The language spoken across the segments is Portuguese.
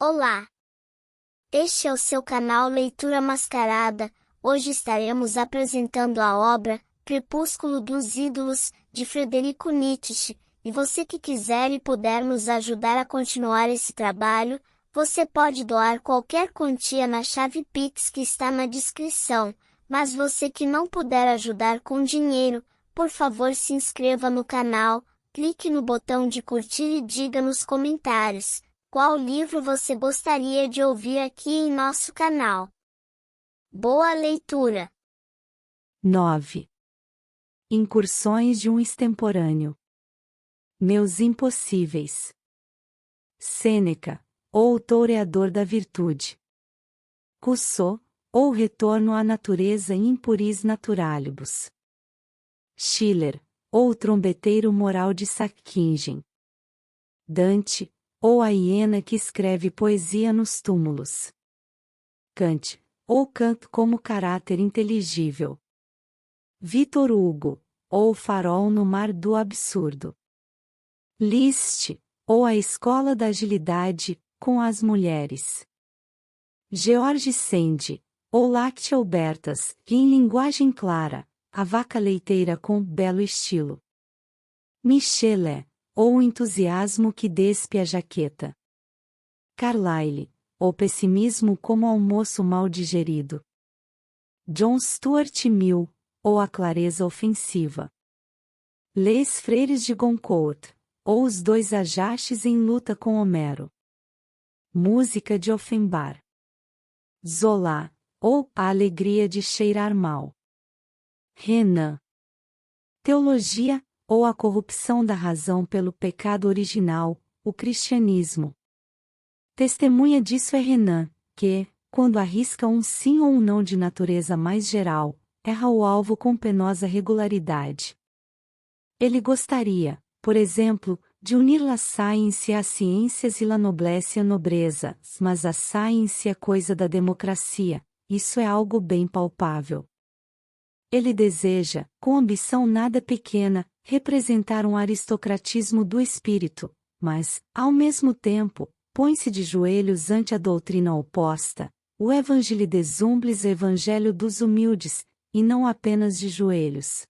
Olá! Este é o seu canal Leitura Mascarada. Hoje estaremos apresentando a obra Crepúsculo dos Ídolos, de Frederico Nietzsche. E você que quiser e puder nos ajudar a continuar esse trabalho, você pode doar qualquer quantia na chave Pix que está na descrição. Mas você que não puder ajudar com dinheiro, por favor se inscreva no canal, clique no botão de curtir e diga nos comentários qual livro você gostaria de ouvir aqui em nosso canal. Boa leitura! 9. Incursões de um extemporâneo. Meus impossíveis. Sêneca, ou o toureador da virtude. Rousseau, ou retorno à natureza in puris naturalibus. Schiller, ou o trombeteiro moral de Sackingen. Dante, ou a hiena que escreve poesia nos túmulos. Kant, ou Kant como caráter inteligível. Victor Hugo, ou o farol no mar do absurdo. Liszt, ou a escola da agilidade, com as mulheres. George Sand, ou Lacteobertas, em linguagem clara, a vaca leiteira com belo estilo. Michelet, ou o entusiasmo que despe a jaqueta. Carlyle, ou pessimismo como almoço mal digerido. John Stuart Mill, ou a clareza ofensiva. Les Freires de Goncourt, ou os dois Ajaxes em luta com Homero. Música de Offenbach. Zola, ou a alegria de cheirar mal. Renan. Teologia, ou a corrupção da razão pelo pecado original, o cristianismo. Testemunha disso é Renan, que, quando arrisca um sim ou um não de natureza mais geral, erra o alvo com penosa regularidade. Ele gostaria, por exemplo, de unir la science às ciências e la noblesse à nobreza, mas a science é coisa da democracia, isso é algo bem palpável. Ele deseja, com ambição nada pequena, representar um aristocratismo do espírito, mas, ao mesmo tempo, põe-se de joelhos ante a doutrina oposta, o Evangelho des Humbles, Evangelho dos humildes, e não apenas de joelhos.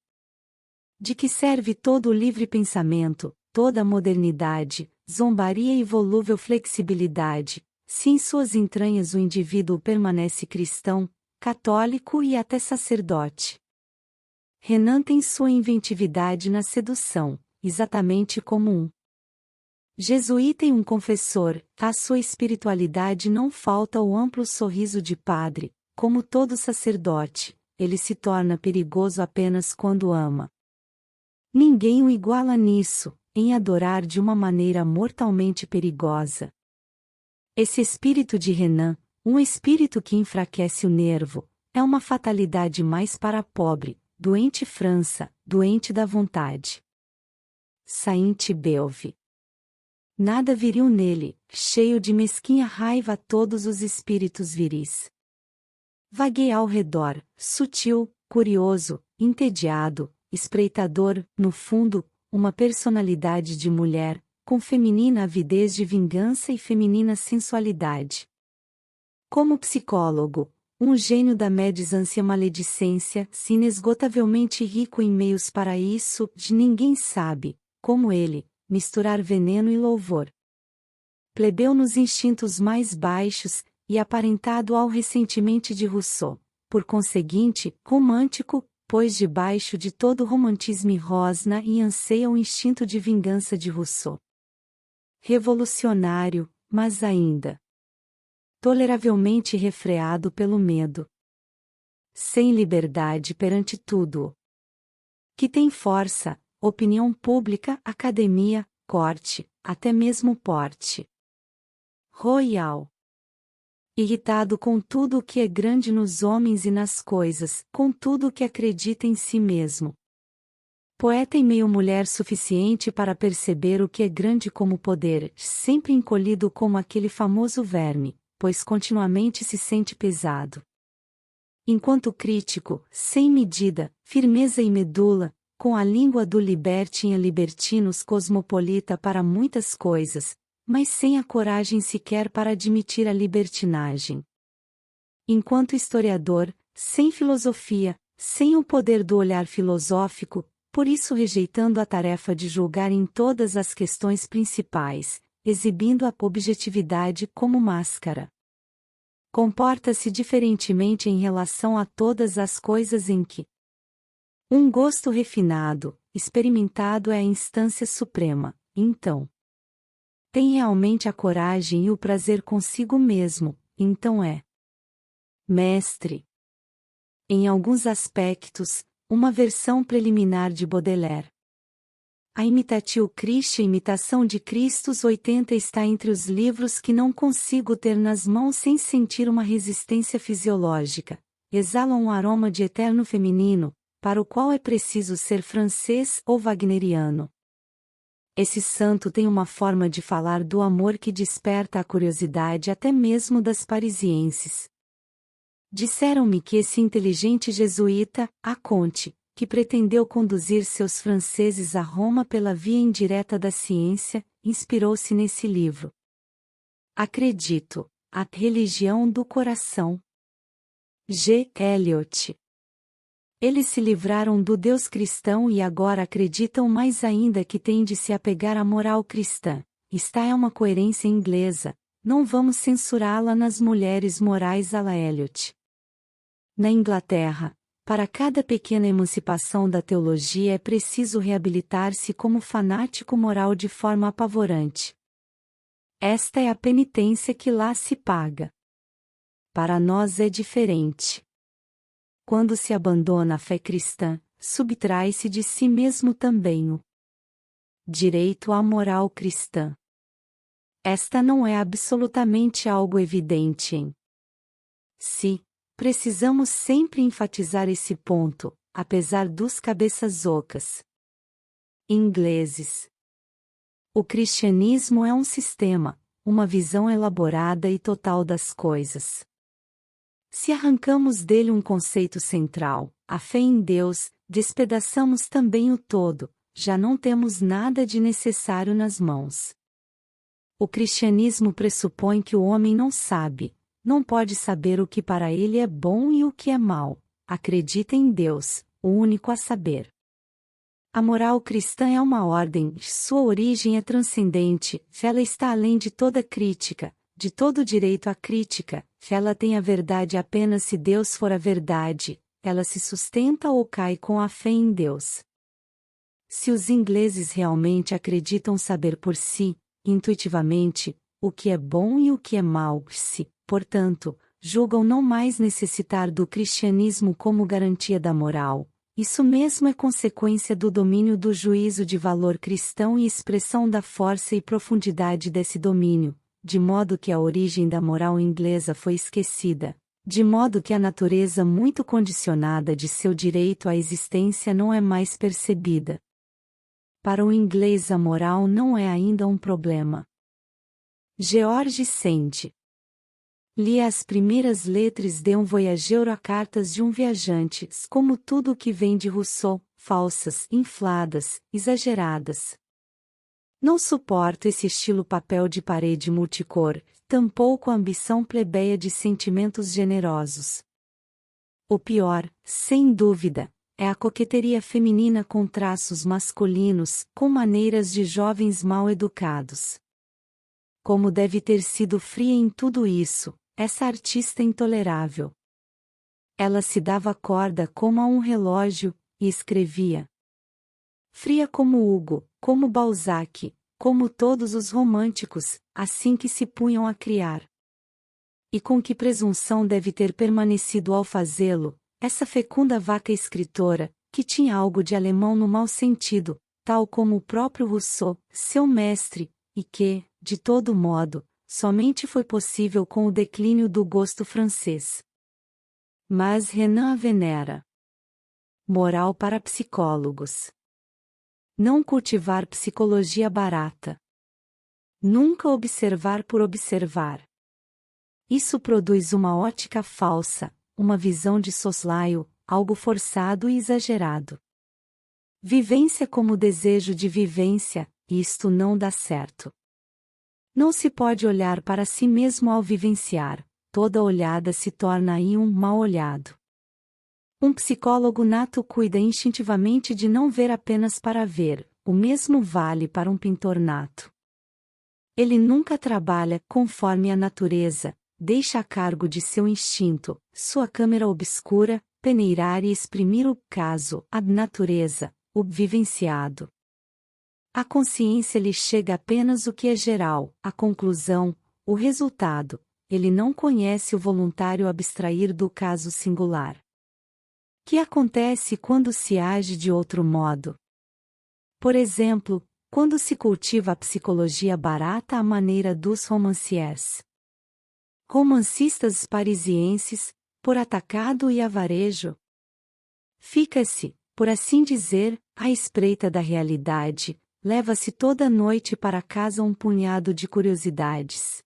De que serve todo o livre pensamento, toda a modernidade, zombaria e volúvel flexibilidade, se em suas entranhas o indivíduo permanece cristão, católico e até sacerdote? Renan tem sua inventividade na sedução, exatamente como um jesuíta e um confessor, à sua espiritualidade não falta o amplo sorriso de padre, como todo sacerdote, ele se torna perigoso apenas quando ama. Ninguém o iguala nisso, em adorar de uma maneira mortalmente perigosa. Esse espírito de Renan, um espírito que enfraquece o nervo, é uma fatalidade mais para a pobre, doente França, doente da vontade. Saint-Beuve. Nada viril nele, cheio de mesquinha raiva a todos os espíritos viris. Vagueia ao redor, sutil, curioso, entediado, espreitador, no fundo, uma personalidade de mulher, com feminina avidez de vingança e feminina sensualidade. Como psicólogo, um gênio da medisância maledicência, se inesgotavelmente rico em meios para isso, de ninguém sabe, como ele, misturar veneno e louvor. Plebeu nos instintos mais baixos, e aparentado ao ressentimento de Rousseau, por conseguinte, romântico, pois debaixo de todo romantismo rosna e anseia o instinto de vingança de Rousseau. Revolucionário, mas ainda toleravelmente refreado pelo medo. Sem liberdade perante tudo. Que tem força, opinião pública, academia, corte, até mesmo porte. Royal. Irritado com tudo o que é grande nos homens e nas coisas, com tudo o que acredita em si mesmo. Poeta e meio mulher suficiente para perceber o que é grande como poder, sempre encolhido como aquele famoso verme, pois continuamente se sente pesado. Enquanto crítico, sem medida, firmeza e medula, com a língua do libertino libertinos cosmopolita para muitas coisas, mas sem a coragem sequer para admitir a libertinagem. Enquanto historiador, sem filosofia, sem o poder do olhar filosófico, por isso rejeitando a tarefa de julgar em todas as questões principais, exibindo a objetividade como máscara. Comporta-se diferentemente em relação a todas as coisas em que um gosto refinado, experimentado é a instância suprema, então. Tem realmente a coragem e o prazer consigo mesmo, então é mestre. Em alguns aspectos, uma versão preliminar de Baudelaire. A Imitatio Christi, Imitação de Cristo 80 está entre os livros que não consigo ter nas mãos sem sentir uma resistência fisiológica. Exalam um aroma de eterno feminino, para o qual é preciso ser francês ou wagneriano. Esse santo tem uma forma de falar do amor que desperta a curiosidade até mesmo das parisienses. Disseram-me que esse inteligente jesuíta, Aconte, que pretendeu conduzir seus franceses a Roma pela via indireta da ciência, inspirou-se nesse livro. Acredito. A Religião do Coração. G. Eliot. Eles se livraram do Deus cristão e agora acreditam mais ainda que têm de se apegar à moral cristã. Esta é uma coerência inglesa, não vamos censurá-la nas mulheres morais à la Eliot. Na Inglaterra, para cada pequena emancipação da teologia é preciso reabilitar-se como fanático moral de forma apavorante. Esta é a penitência que lá se paga. Para nós é diferente. Quando se abandona a fé cristã, subtrai-se de si mesmo também o direito à moral cristã. Esta não é absolutamente algo evidente em si. Precisamos sempre enfatizar esse ponto, apesar dos cabeças ocas ingleses. O cristianismo é um sistema, uma visão elaborada e total das coisas. Se arrancamos dele um conceito central, a fé em Deus, despedaçamos também o todo, já não temos nada de necessário nas mãos. O cristianismo pressupõe que o homem não sabe, não pode saber o que para ele é bom e o que é mal, acredita em Deus, o único a saber. A moral cristã é uma ordem, sua origem é transcendente, ela está além de toda crítica, de todo direito à crítica, ela tem a verdade apenas se Deus for a verdade, ela se sustenta ou cai com a fé em Deus. Se os ingleses realmente acreditam saber por si, intuitivamente, o que é bom e o que é mal, se, portanto, julgam não mais necessitar do cristianismo como garantia da moral, isso mesmo é consequência do domínio do juízo de valor cristão e expressão da força e profundidade desse domínio, de modo que a origem da moral inglesa foi esquecida, de modo que a natureza muito condicionada de seu direito à existência não é mais percebida. Para o inglês a moral não é ainda um problema. George Sand. Li as primeiras letras de um voyageur a cartas de um viajante, como tudo o que vem de Rousseau, falsas, infladas, exageradas. Não suporto esse estilo papel de parede multicor, tampouco a ambição plebeia de sentimentos generosos. O pior, sem dúvida, é a coqueteria feminina com traços masculinos, com maneiras de jovens mal educados. Como deve ter sido fria em tudo isso, essa artista intolerável. Ela se dava corda como a um relógio, e escrevia. Fria como Hugo, como Balzac, como todos os românticos, assim que se punham a criar. E com que presunção deve ter permanecido ao fazê-lo, essa fecunda vaca escritora, que tinha algo de alemão no mau sentido, tal como o próprio Rousseau, seu mestre, e que, de todo modo, somente foi possível com o declínio do gosto francês. Mas Renan a venera. Moral para psicólogos. Não cultivar psicologia barata. Nunca observar por observar. Isso produz uma ótica falsa, uma visão de soslaio, algo forçado e exagerado. Vivência como desejo de vivência, isto não dá certo. Não se pode olhar para si mesmo ao vivenciar, toda olhada se torna aí um mal olhado. Um psicólogo nato cuida instintivamente de não ver apenas para ver, o mesmo vale para um pintor nato. Ele nunca trabalha conforme a natureza, deixa a cargo de seu instinto, sua câmera obscura, peneirar e exprimir o caso, a natureza, o vivenciado. A consciência lhe chega apenas o que é geral, a conclusão, o resultado, ele não conhece o voluntário abstrair do caso singular. Que acontece quando se age de outro modo? Por exemplo, quando se cultiva a psicologia barata à maneira dos romanciers. Romancistas parisienses, por atacado e avarejo. Fica-se, por assim dizer, à espreita da realidade, leva-se toda noite para casa um punhado de curiosidades.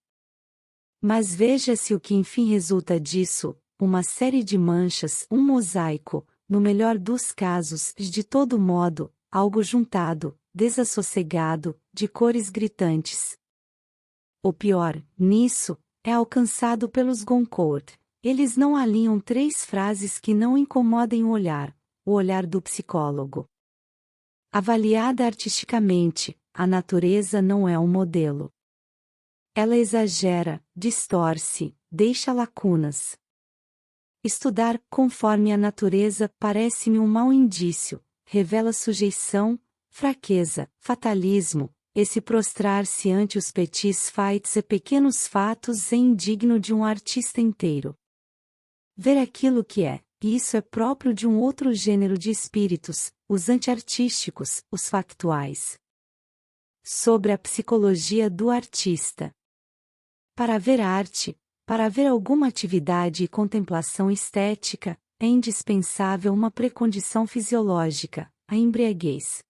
Mas veja-se o que enfim resulta disso, uma série de manchas, um mosaico, no melhor dos casos, de todo modo, algo juntado, desassossegado, de cores gritantes. O pior, nisso, é alcançado pelos Goncourt. Eles não alinham 3 frases que não incomodem o olhar do psicólogo. Avaliada artisticamente, a natureza não é um modelo. Ela exagera, distorce, deixa lacunas. Estudar conforme a natureza parece-me um mau indício, revela sujeição, fraqueza, fatalismo, esse prostrar-se ante os petits faits e pequenos fatos é indigno de um artista inteiro. Ver aquilo que é, isso é próprio de um outro gênero de espíritos, os antiartísticos, os factuais. Sobre a psicologia do artista. Para ver arte, para ver alguma atividade e contemplação estética, é indispensável uma precondição fisiológica, a embriaguez.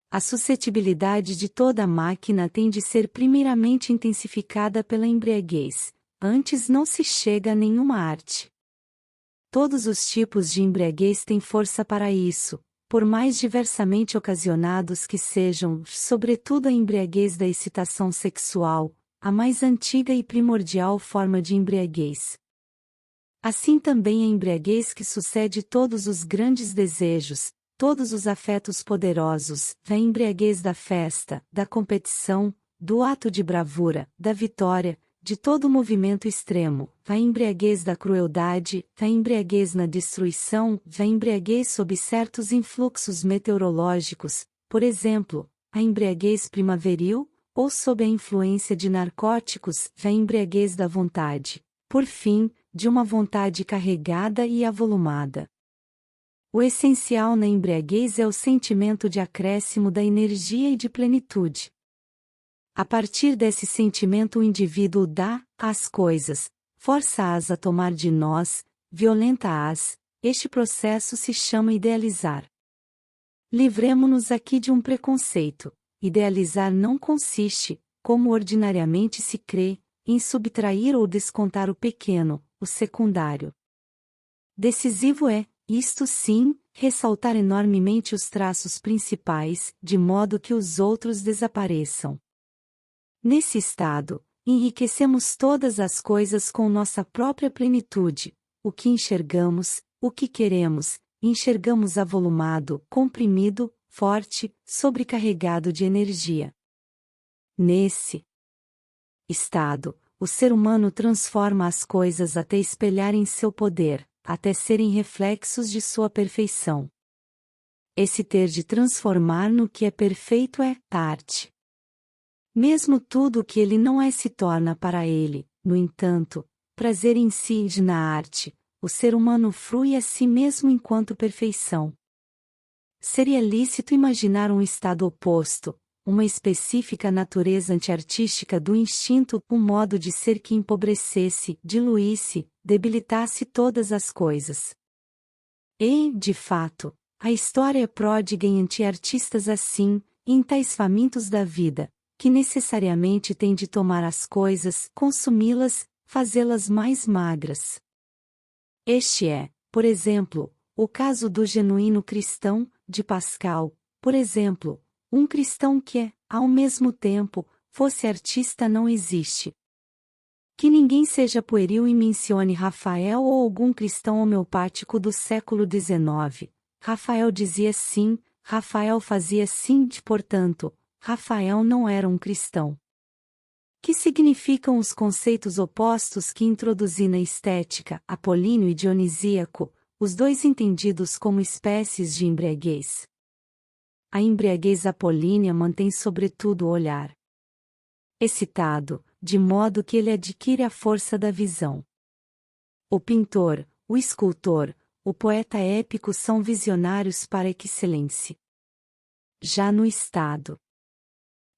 A suscetibilidade de toda a máquina tem de ser primeiramente intensificada pela embriaguez, antes não se chega a nenhuma arte. Todos os tipos de embriaguez têm força para isso, por mais diversamente ocasionados que sejam, sobretudo a embriaguez da excitação sexual, a mais antiga e primordial forma de embriaguez. Assim também a embriaguez que sucede todos os grandes desejos, todos os afetos poderosos, a embriaguez da festa, da competição, do ato de bravura, da vitória, de todo movimento extremo, a embriaguez da crueldade, a embriaguez na destruição, a embriaguez sob certos influxos meteorológicos, por exemplo, a embriaguez primaveril, ou sob a influência de narcóticos, a embriaguez da vontade, por fim, de uma vontade carregada e avolumada. O essencial na embriaguez é o sentimento de acréscimo da energia e de plenitude. A partir desse sentimento o indivíduo dá às coisas, força-as a tomar de nós, violenta-as, este processo se chama idealizar. Livremo-nos aqui de um preconceito. Idealizar não consiste, como ordinariamente se crê, em subtrair ou descontar o pequeno, o secundário. Decisivo é, isto sim, ressaltar enormemente os traços principais, de modo que os outros desapareçam. Nesse estado, enriquecemos todas as coisas com nossa própria plenitude, o que enxergamos, o que queremos, enxergamos avolumado, comprimido, forte, sobrecarregado de energia. Nesse estado, o ser humano transforma as coisas até espelharem seu poder, até serem reflexos de sua perfeição. Esse ter de transformar no que é perfeito é arte. Mesmo tudo o que ele não é se torna para ele, no entanto, prazer em si e na arte, o ser humano frui a si mesmo enquanto perfeição. Seria lícito imaginar um estado oposto, uma específica natureza antiartística do instinto, um modo de ser que empobrecesse, diluísse, debilitasse todas as coisas. E, de fato, a história é pródiga em antiartistas assim, em tais famintos da vida, que necessariamente têm de tomar as coisas, consumi-las, fazê-las mais magras. Este é, por exemplo, o caso do genuíno cristão, de Pascal, por exemplo, um cristão que é, ao mesmo tempo, fosse artista não existe. Que ninguém seja pueril e mencione Rafael ou algum cristão homeopático do século XIX. Rafael dizia sim, Rafael fazia sim, portanto, Rafael não era um cristão. Que significam os conceitos opostos que introduzi na estética, apolíneo e dionisíaco, os dois entendidos como espécies de embriaguez? A embriaguez apolínea mantém sobretudo o olhar excitado, de modo que ele adquire a força da visão. O pintor, o escultor, o poeta épico são visionários par excellence. Já no estado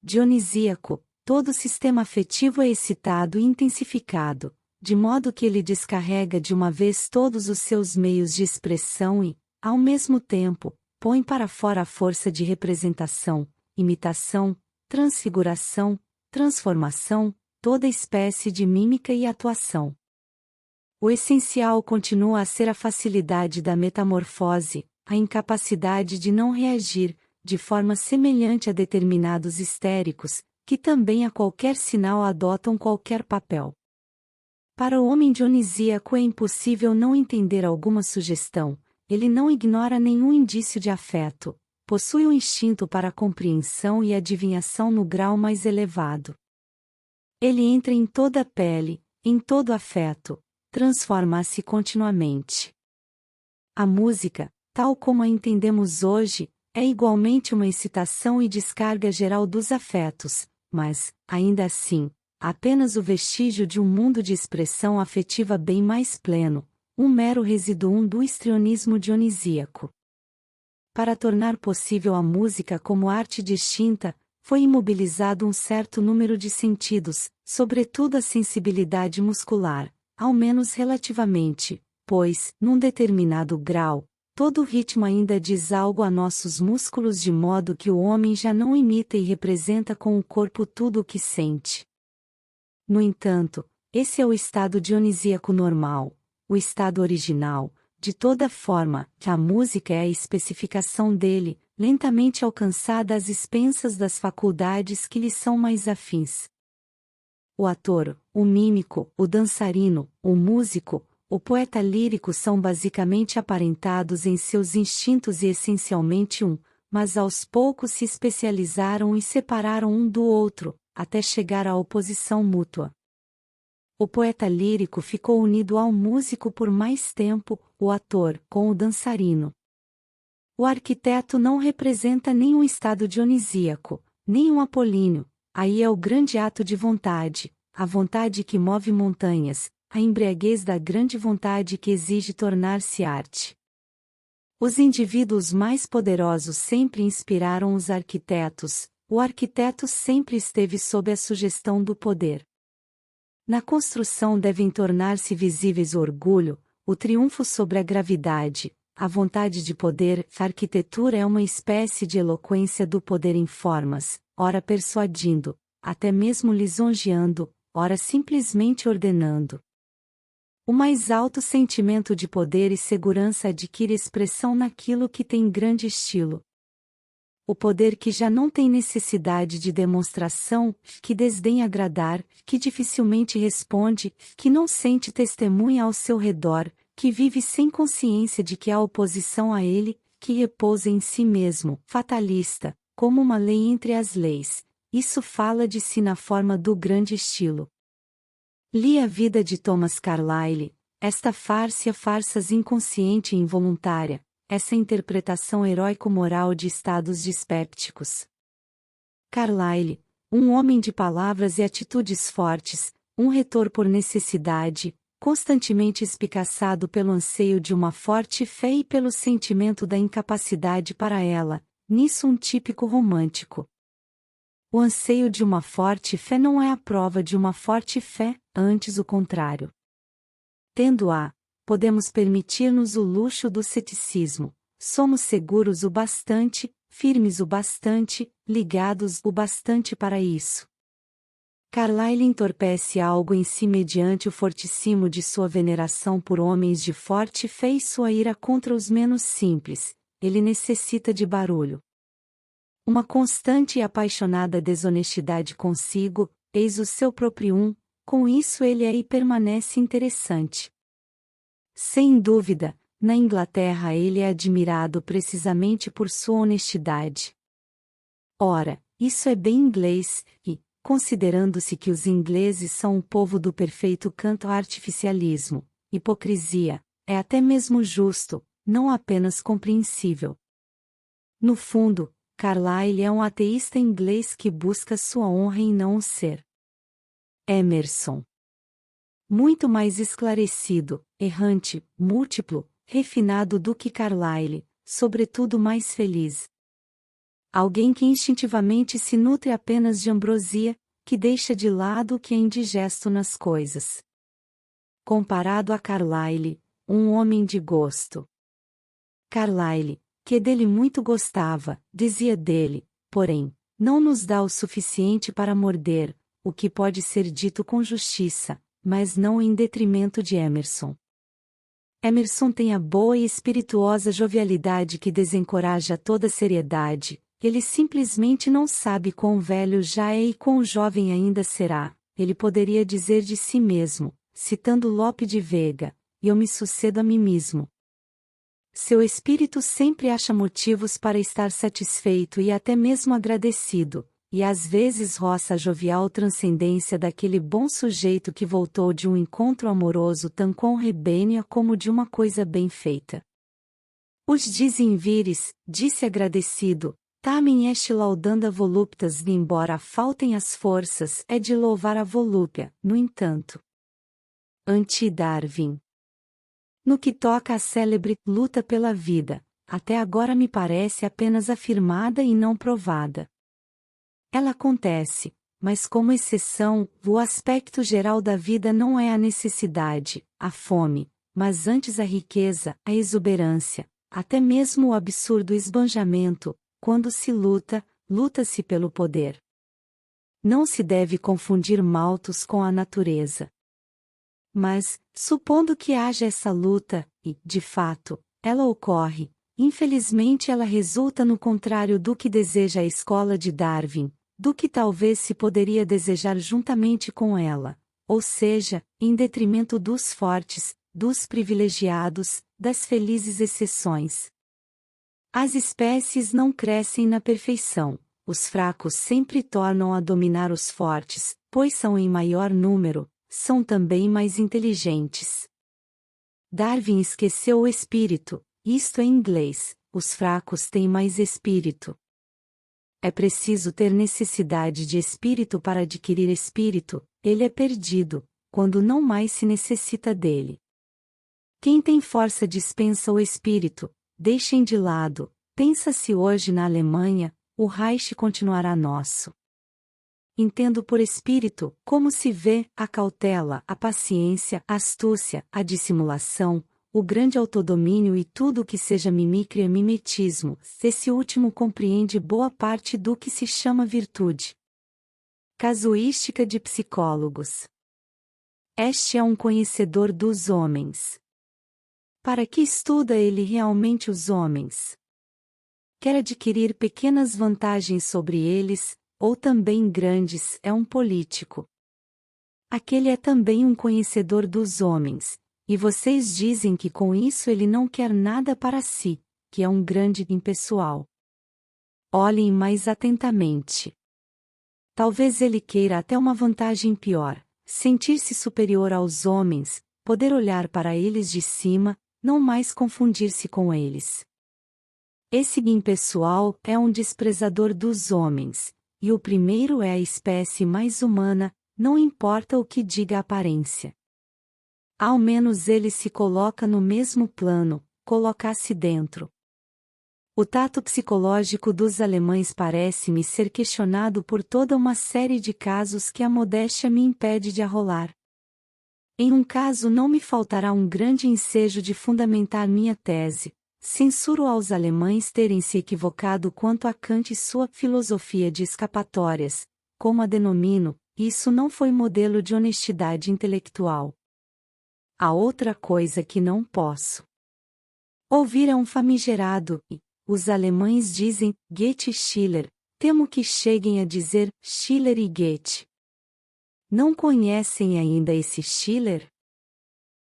dionisíaco, todo o sistema afetivo é excitado e intensificado, de modo que ele descarrega de uma vez todos os seus meios de expressão e, ao mesmo tempo, põe para fora a força de representação, imitação, transfiguração, transformação, toda espécie de mímica e atuação. O essencial continua a ser a facilidade da metamorfose, a incapacidade de não reagir, de forma semelhante a determinados histéricos, que também a qualquer sinal adotam qualquer papel. Para o homem dionisíaco é impossível não entender alguma sugestão, ele não ignora nenhum indício de afeto, possui um instinto para a compreensão e adivinhação no grau mais elevado. Ele entra em toda a pele, em todo afeto, transforma-se continuamente. A música, tal como a entendemos hoje, é igualmente uma excitação e descarga geral dos afetos, mas, ainda assim, apenas o vestígio de um mundo de expressão afetiva bem mais pleno, um mero residuum do histrionismo dionisíaco. Para tornar possível a música como arte distinta, foi imobilizado um certo número de sentidos, sobretudo a sensibilidade muscular, ao menos relativamente, pois, num determinado grau, todo o ritmo ainda diz algo a nossos músculos de modo que o homem já não imita e representa com o corpo tudo o que sente. No entanto, esse é o estado dionisíaco normal, o estado original, de toda forma, que a música é a especificação dele, lentamente alcançada às expensas das faculdades que lhe são mais afins. O ator, o mímico, o dançarino, o músico, o poeta lírico são basicamente aparentados em seus instintos e essencialmente um, mas aos poucos se especializaram e separaram um do outro, até chegar à oposição mútua. O poeta lírico ficou unido ao músico por mais tempo, o ator, com o dançarino. O arquiteto não representa nenhum estado dionisíaco, nem um apolíneo, aí é o grande ato de vontade, a vontade que move montanhas, a embriaguez da grande vontade que exige tornar-se arte. Os indivíduos mais poderosos sempre inspiraram os arquitetos, o arquiteto sempre esteve sob a sugestão do poder. Na construção devem tornar-se visíveis o orgulho, o triunfo sobre a gravidade, a vontade de poder. A arquitetura é uma espécie de eloquência do poder em formas, ora persuadindo, até mesmo lisonjeando, ora simplesmente ordenando. O mais alto sentimento de poder e segurança adquire expressão naquilo que tem grande estilo. O poder que já não tem necessidade de demonstração, que desdenha agradar, que dificilmente responde, que não sente testemunha ao seu redor, que vive sem consciência de que há oposição a ele, que repousa em si mesmo, fatalista, como uma lei entre as leis. Isso fala de si na forma do grande estilo. Li a vida de Thomas Carlyle, esta farsas inconsciente e involuntária, essa interpretação heróico-moral de estados dispépticos. Carlyle, um homem de palavras e atitudes fortes, um retor por necessidade, constantemente espicaçado pelo anseio de uma forte fé e pelo sentimento da incapacidade para ela, nisso um típico romântico. O anseio de uma forte fé não é a prova de uma forte fé, antes o contrário. Tendo-a, podemos permitir-nos o luxo do ceticismo, somos seguros o bastante, firmes o bastante, ligados o bastante para isso. Carlyle entorpece algo em si mediante o fortissimo de sua veneração por homens de forte fé e sua ira contra os menos simples, ele necessita de barulho. uma constante e apaixonada desonestidade consigo, eis o seu próprio com isso ele é e permanece interessante. Sem dúvida, na Inglaterra ele é admirado precisamente por sua honestidade. Ora, isso é bem inglês, e, considerando-se que os ingleses são o povo do perfeito canto-artificialismo, hipocrisia, é até mesmo justo, não apenas compreensível. No fundo, Carlyle é um ateísta inglês que busca sua honra em não o ser. Emerson. Muito mais esclarecido, errante, múltiplo, refinado do que Carlyle, sobretudo mais feliz. Alguém que instintivamente se nutre apenas de ambrosia, que deixa de lado o que é indigesto nas coisas. Comparado a Carlyle, um homem de gosto. Carlyle, que dele muito gostava, dizia dele, porém, não nos dá o suficiente para morder, o que pode ser dito com justiça, mas não em detrimento de Emerson. Emerson tem a boa e espirituosa jovialidade que desencoraja toda seriedade, ele simplesmente não sabe quão velho já é e quão jovem ainda será, ele poderia dizer de si mesmo, citando Lope de Vega, eu me sucedo a mim mesmo. Seu espírito sempre acha motivos para estar satisfeito e até mesmo agradecido, e às vezes roça a jovial transcendência daquele bom sujeito que voltou de um encontro amoroso tão com rebênia como de uma coisa bem feita. Os dizem vires, disse agradecido, tamen est laudanda voluptas embora faltem as forças é de louvar a volúpia, no entanto. Anti-Darwin. No que toca à célebre luta pela vida, até agora me parece apenas afirmada e não provada. Ela acontece, mas como exceção, o aspecto geral da vida não é a necessidade, a fome, mas antes a riqueza, a exuberância, até mesmo o absurdo esbanjamento, quando se luta, luta-se pelo poder. Não se deve confundir Malthus com a natureza. Mas, supondo que haja essa luta, e, de fato, ela ocorre, infelizmente ela resulta no contrário do que deseja a escola de Darwin, do que talvez se poderia desejar juntamente com ela, ou seja, em detrimento dos fortes, dos privilegiados, das felizes exceções. As espécies não crescem na perfeição, os fracos sempre tornam a dominar os fortes, pois são em maior número, são também mais inteligentes. Darwin esqueceu o espírito, isto é em inglês, os fracos têm mais espírito. É preciso ter necessidade de espírito para adquirir espírito, ele é perdido, quando não mais se necessita dele. Quem tem força dispensa o espírito, deixem de lado, pensa-se hoje na Alemanha, o Reich continuará nosso. Entendo por espírito, como se vê, a cautela, a paciência, a astúcia, a dissimulação, o grande autodomínio e tudo o que seja mimicria e mimetismo, esse último compreende boa parte do que se chama virtude. Casuística de psicólogos. Este é um conhecedor dos homens. Para que estuda ele realmente os homens? Quer adquirir pequenas vantagens sobre eles, ou também grandes, é um político. Aquele é também um conhecedor dos homens, e vocês dizem que com isso ele não quer nada para si, que é um grande impessoal. Olhem mais atentamente. Talvez ele queira até uma vantagem pior, sentir-se superior aos homens, poder olhar para eles de cima, não mais confundir-se com eles. Esse impessoal é um desprezador dos homens, e o primeiro é a espécie mais humana, não importa o que diga a aparência. Ao menos ele se coloca no mesmo plano, colocar-se dentro. O tato psicológico dos alemães parece-me ser questionado por toda uma série de casos que a modéstia me impede de arrolar. Em um caso não me faltará um grande ensejo de fundamentar minha tese. Censuro aos alemães terem se equivocado quanto a Kant e sua filosofia de escapatórias, como a denomino, isso não foi modelo de honestidade intelectual. Há outra coisa que não posso ouvir é um famigerado, e, os alemães dizem, Goethe e Schiller, Temo que cheguem a dizer Schiller e Goethe. Não conhecem ainda esse Schiller?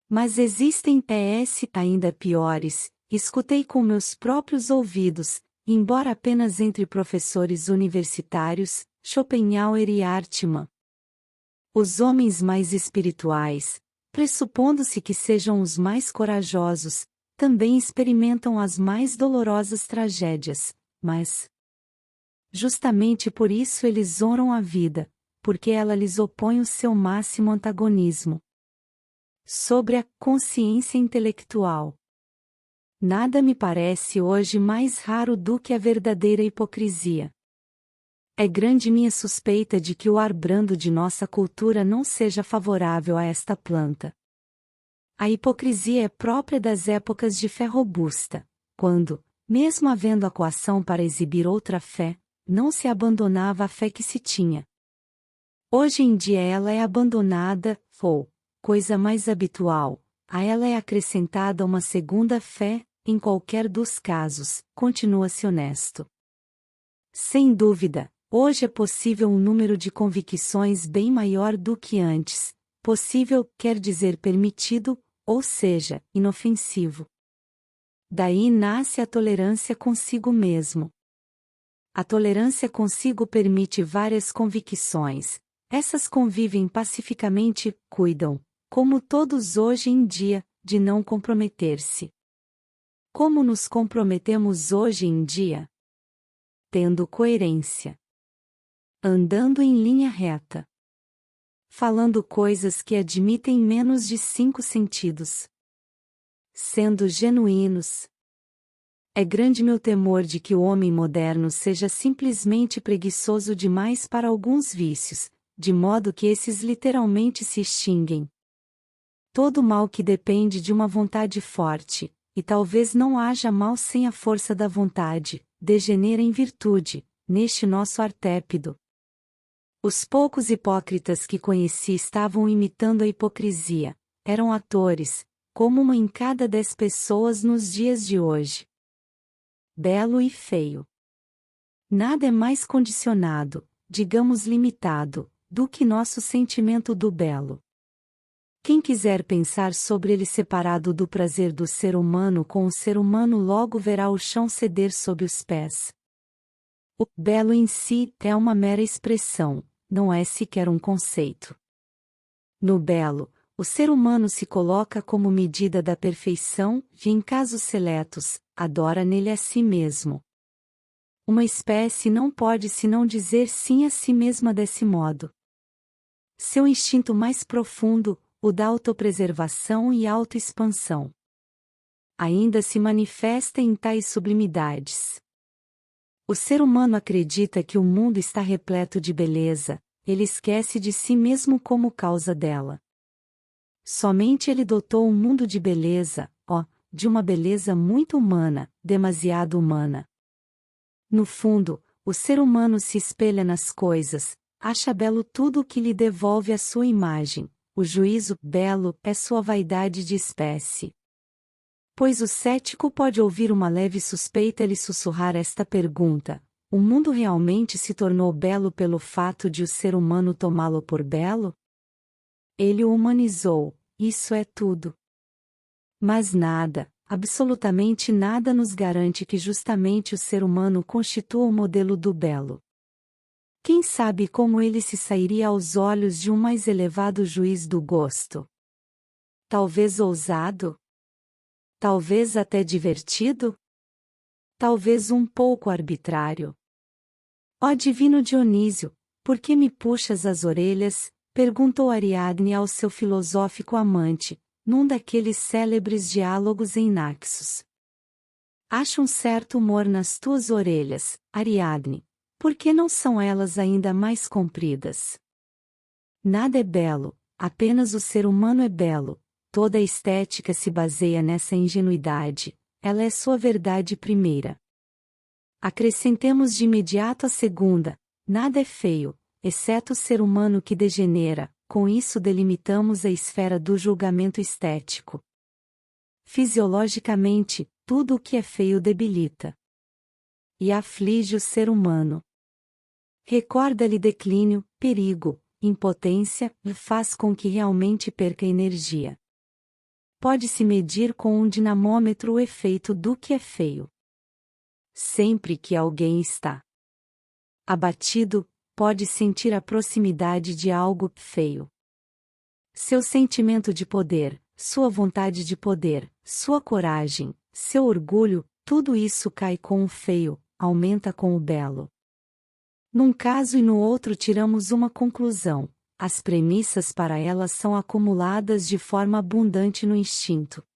Mas existem PS ainda piores, escutei com meus próprios ouvidos, embora apenas entre professores universitários, Schopenhauer e Hartmann. Os homens mais espirituais, pressupondo-se que sejam os mais corajosos, também experimentam as mais dolorosas tragédias, mas justamente por isso eles honram a vida, porque ela lhes opõe o seu máximo antagonismo. Sobre a consciência intelectual. Nada me parece hoje mais raro do que a verdadeira hipocrisia. É grande minha suspeita de que o ar brando de nossa cultura não seja favorável a esta planta. A hipocrisia é própria das épocas de fé robusta, quando, mesmo havendo a coação para exibir outra fé, não se abandonava a fé que se tinha. Hoje em dia ela é abandonada, ou, coisa mais habitual, a ela é acrescentada uma segunda fé, em qualquer dos casos, continua-se honesto. Sem dúvida, hoje é possível um número de convicções bem maior do que antes, possível quer dizer permitido, ou seja, inofensivo. Daí nasce a tolerância consigo mesmo. A tolerância consigo permite várias convicções, essas convivem pacificamente, cuidam, como todos hoje em dia, de não comprometer-se. Como nos comprometemos hoje em dia? Tendo coerência. Andando em linha reta. Falando coisas que admitem menos de 5 sentidos. Sendo genuínos. É grande meu temor de que o homem moderno seja simplesmente preguiçoso demais para alguns vícios, de modo que esses literalmente se extinguem. Todo mal que depende de uma vontade forte, e talvez não haja mal sem a força da vontade, degenera em virtude, neste nosso artépido. Os poucos hipócritas que conheci estavam imitando a hipocrisia, eram atores, como uma em cada 10 pessoas nos dias de hoje. Belo e feio. Nada é mais condicionado, digamos limitado, do que nosso sentimento do belo. Quem quiser pensar sobre ele separado do prazer do ser humano com o ser humano logo verá o chão ceder sob os pés. O belo em si é uma mera expressão, não é sequer um conceito. No belo, o ser humano se coloca como medida da perfeição e, em casos seletos, adora nele a si mesmo. Uma espécie não pode senão dizer sim a si mesma desse modo. Seu instinto mais profundo, o da autopreservação e autoexpansão, ainda se manifesta em tais sublimidades. O ser humano acredita que o mundo está repleto de beleza, ele esquece de si mesmo como causa dela. Somente ele dotou o mundo de beleza, de uma beleza muito humana, demasiado humana. No fundo, o ser humano se espelha nas coisas, acha belo tudo o que lhe devolve a sua imagem. O juízo belo é sua vaidade de espécie. Pois o cético pode ouvir uma leve suspeita lhe sussurrar esta pergunta: o mundo realmente se tornou belo pelo fato de o ser humano tomá-lo por belo? Ele o humanizou, isso é tudo. Mas nada, absolutamente nada nos garante que justamente o ser humano constitua o modelo do belo. Quem sabe como ele se sairia aos olhos de um mais elevado juiz do gosto? Talvez ousado? Talvez até divertido? Talvez um pouco arbitrário. Ó divino Dionísio, por que me puxas as orelhas? Perguntou Ariadne ao seu filosófico amante, num daqueles célebres diálogos em Naxos. Acho um certo humor nas tuas orelhas, Ariadne. Por que não são elas ainda mais compridas? Nada é belo, apenas o ser humano é belo, toda a estética se baseia nessa ingenuidade, ela é sua verdade primeira. Acrescentemos de imediato a segunda, nada é feio, exceto o ser humano que degenera, com isso delimitamos a esfera do julgamento estético. Fisiologicamente, tudo o que é feio debilita e aflige o ser humano. Recorda-lhe declínio, perigo, impotência, e faz com que realmente perca energia. Pode-se medir com um dinamômetro o efeito do que é feio. Sempre que alguém está abatido, pode sentir a proximidade de algo feio. Seu sentimento de poder, sua vontade de poder, sua coragem, seu orgulho, tudo isso cai com o feio, aumenta com o belo. Num caso e no outro tiramos uma conclusão: as premissas para elas são acumuladas de forma abundante no instinto.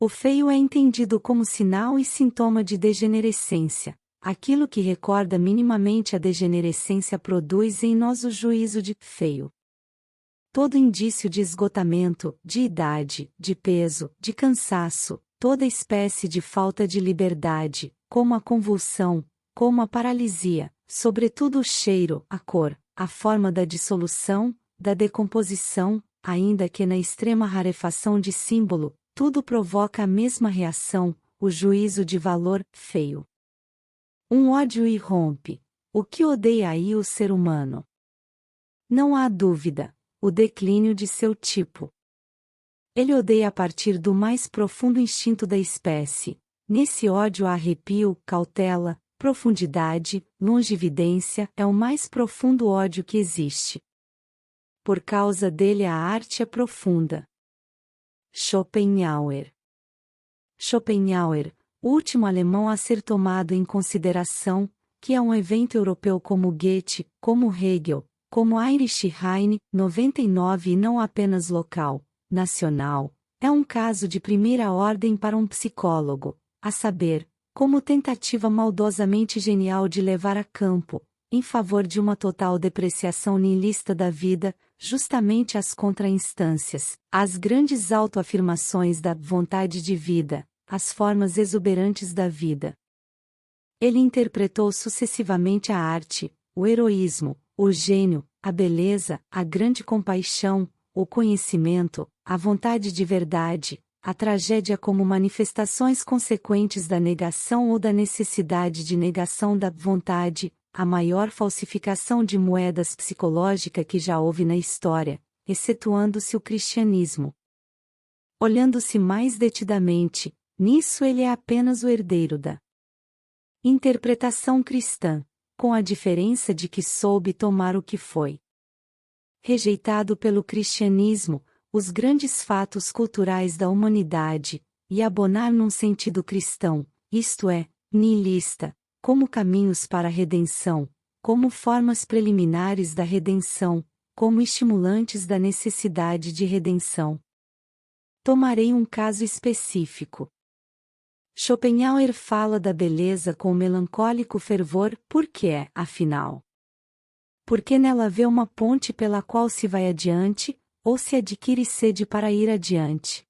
O feio é entendido como sinal e sintoma de degenerescência. Aquilo que recorda minimamente a degenerescência produz em nós o juízo de feio. Todo indício de esgotamento, de idade, de peso, de cansaço, toda espécie de falta de liberdade, como a convulsão, como a paralisia, sobretudo o cheiro, a cor, a forma da dissolução, da decomposição, ainda que na extrema rarefação de símbolo, tudo provoca a mesma reação, o juízo de valor feio. Um ódio irrompe. O que odeia aí o ser humano? Não há dúvida, o declínio de seu tipo. Ele odeia a partir do mais profundo instinto da espécie. Nesse ódio há arrepio, cautela, profundidade, longevidência, é o mais profundo ódio que existe. Por causa dele a arte é profunda. Schopenhauer. Schopenhauer, o último alemão a ser tomado em consideração, que é um evento europeu como Goethe, como Hegel, como Heinrich Heine, 99 e não apenas local, nacional, é um caso de primeira ordem para um psicólogo, a saber, como tentativa maldosamente genial de levar a campo, em favor de uma total depreciação nihilista da vida, justamente as contrainstâncias, as grandes autoafirmações da vontade de vida, as formas exuberantes da vida. Ele interpretou sucessivamente a arte, o heroísmo, o gênio, a beleza, a grande compaixão, o conhecimento, a vontade de verdade, a tragédia como manifestações consequentes da negação ou da necessidade de negação da vontade, a maior falsificação de moedas psicológica que já houve na história, excetuando-se o cristianismo. Olhando-se mais detidamente, nisso ele é apenas o herdeiro da interpretação cristã, com a diferença de que soube tomar o que foi rejeitado pelo cristianismo, os grandes fatos culturais da humanidade, e abonar num sentido cristão, isto é, nihilista, como caminhos para a redenção, como formas preliminares da redenção, como estimulantes da necessidade de redenção. Tomarei um caso específico. Schopenhauer fala da beleza com melancólico fervor, porque é, afinal, porque nela vê uma ponte pela qual se vai adiante, ou se adquire sede para ir adiante.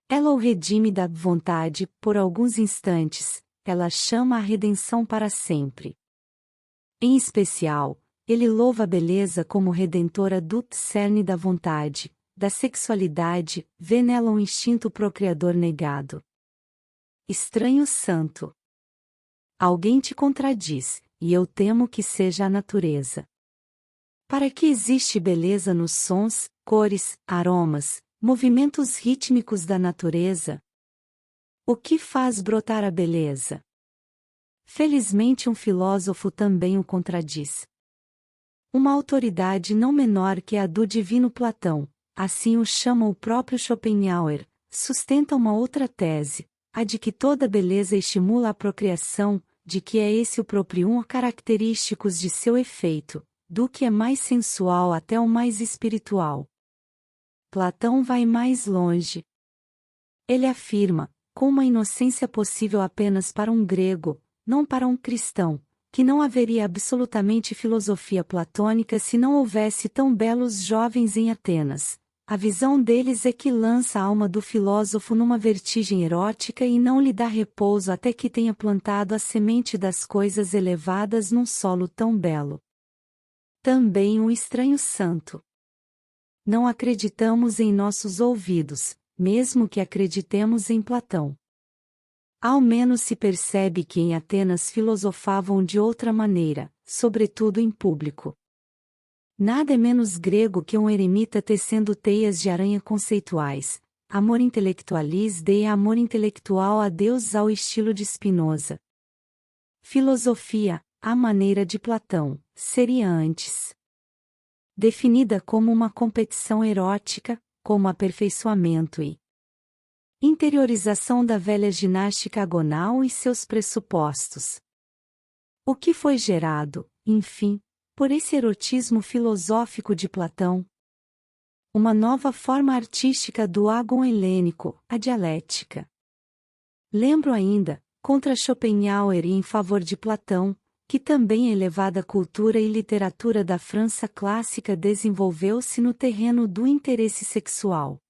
Ela o redime da vontade, por alguns instantes, ela chama a redenção para sempre. Em especial, ele louva a beleza como redentora do cerne da vontade, da sexualidade, vê nela um instinto procriador negado. Estranho santo. Alguém te contradiz, e eu temo que seja a natureza. Para que existe beleza nos sons, cores, aromas, movimentos rítmicos da natureza? O que faz brotar a beleza? Felizmente um filósofo também o contradiz. Uma autoridade não menor que a do divino Platão, assim o chama o próprio Schopenhauer, sustenta uma outra tese, a de que toda beleza estimula a procriação, de que é esse o próprio característicos de seu efeito, do que é mais sensual até o mais espiritual. Platão vai mais longe. Ele afirma, com uma inocência possível apenas para um grego, não para um cristão, que não haveria absolutamente filosofia platônica se não houvesse tão belos jovens em Atenas. A visão deles é que lança a alma do filósofo numa vertigem erótica e não lhe dá repouso até que tenha plantado a semente das coisas elevadas num solo tão belo. Também um estranho santo. Não acreditamos em nossos ouvidos, mesmo que acreditemos em Platão. Ao menos se percebe que em Atenas filosofavam de outra maneira, sobretudo em público. Nada é menos grego que um eremita tecendo teias de aranha conceituais, amor intelectualis Dei amor intelectual a Deus ao estilo de Spinoza. Filosofia, à maneira de Platão, seria antes definida como uma competição erótica, como aperfeiçoamento e interiorização da velha ginástica agonal e seus pressupostos. O que foi gerado, enfim, por esse erotismo filosófico de Platão? Uma nova forma artística do agon helênico, a dialética. Lembro ainda, contra Schopenhauer e em favor de Platão, que também a elevada cultura e literatura da França clássica desenvolveu-se no terreno do interesse sexual.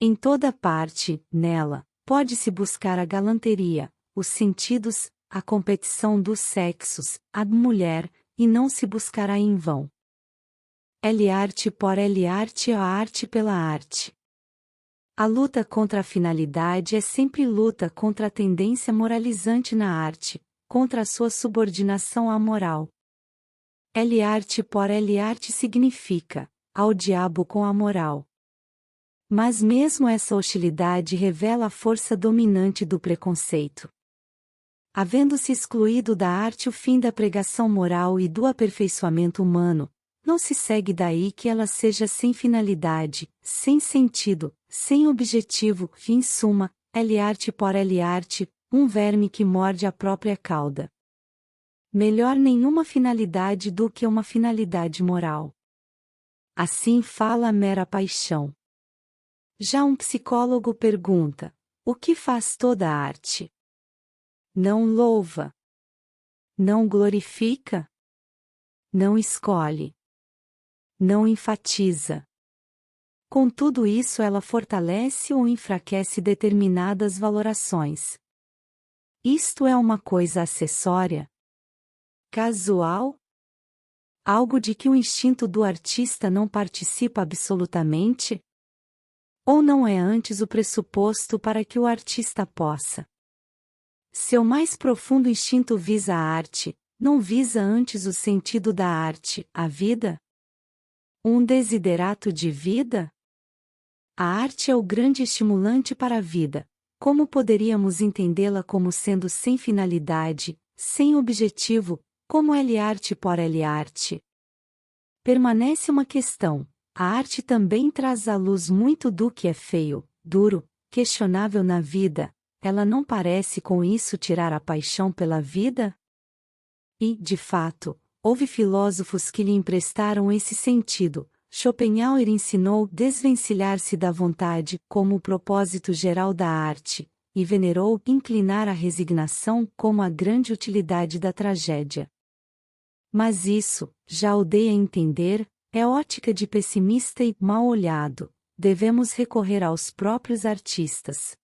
Em toda parte, nela, pode-se buscar a galanteria, os sentidos, a competição dos sexos, a mulher, e não se buscará em vão. Arte por arte a arte pela arte. A luta contra a finalidade é sempre luta contra a tendência moralizante na arte, contra a sua subordinação à moral. Arte por arte significa, ao diabo com a moral. Mas mesmo essa hostilidade revela a força dominante do preconceito. Havendo-se excluído da arte o fim da pregação moral e do aperfeiçoamento humano, não se segue daí que ela seja sem finalidade, sem sentido, sem objetivo, em suma, arte por arte, um verme que morde a própria cauda. Melhor nenhuma finalidade do que uma finalidade moral. Assim fala a mera paixão. Já um psicólogo pergunta: o que faz toda a arte? Não louva. Não glorifica. Não escolhe. Não enfatiza. Com tudo isso ela fortalece ou enfraquece determinadas valorações. Isto é uma coisa acessória? Casual? Algo de que o instinto do artista não participa absolutamente? Ou não é antes o pressuposto para que o artista possa? Seu mais profundo instinto visa a arte, não visa antes o sentido da arte, a vida? Um desiderato de vida? A arte é o grande estimulante para a vida. Como poderíamos entendê-la como sendo sem finalidade, sem objetivo, como arte por arte? Permanece uma questão. A arte também traz à luz muito do que é feio, duro, questionável na vida. Ela não parece com isso tirar a paixão pela vida? E, de fato, houve filósofos que lhe emprestaram esse sentido. Schopenhauer ensinou desvencilhar-se da vontade como o propósito geral da arte, e venerou inclinar a resignação como a grande utilidade da tragédia. Mas isso, já o dei a entender, é ótica de pessimista e mal olhado. Devemos recorrer aos próprios artistas.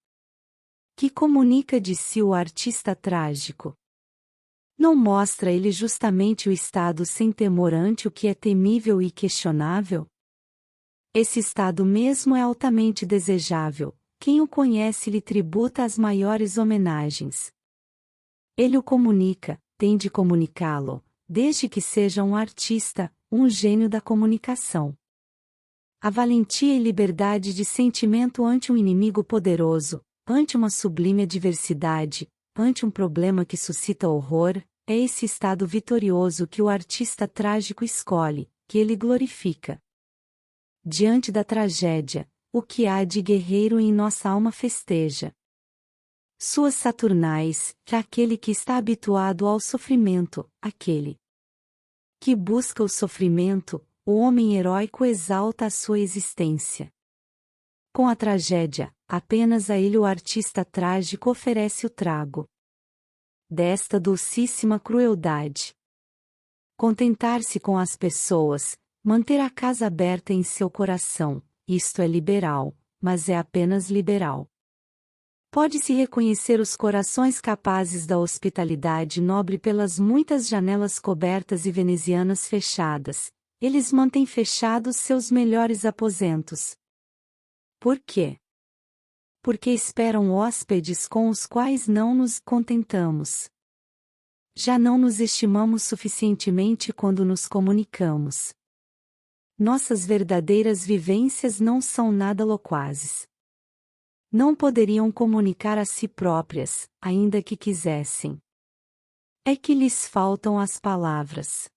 Que comunica de si o artista trágico? Não mostra ele justamente o estado sem temor ante o que é temível e questionável? Esse estado mesmo é altamente desejável, quem o conhece lhe tributa as maiores homenagens. Ele o comunica, tem de comunicá-lo, desde que seja um artista, um gênio da comunicação. A valentia e liberdade de sentimento ante um inimigo poderoso, ante uma sublime adversidade, ante um problema que suscita horror, é esse estado vitorioso que o artista trágico escolhe, que ele glorifica. Diante da tragédia, o que há de guerreiro em nossa alma festeja. Suas saturnais, que aquele que está habituado ao sofrimento, aquele que busca o sofrimento, o homem heróico exalta a sua existência. Com a tragédia, apenas a ele o artista trágico oferece o trago desta dulcíssima crueldade. Contentar-se com as pessoas, manter a casa aberta em seu coração, isto é liberal, mas é apenas liberal. Pode-se reconhecer os corações capazes da hospitalidade nobre pelas muitas janelas cobertas e venezianas fechadas. Eles mantêm fechados seus melhores aposentos. Por quê? Porque esperam hóspedes com os quais não nos contentamos. Já não nos estimamos suficientemente quando nos comunicamos. Nossas verdadeiras vivências não são nada loquazes. Não poderiam comunicar a si próprias, ainda que quisessem. É que lhes faltam as palavras.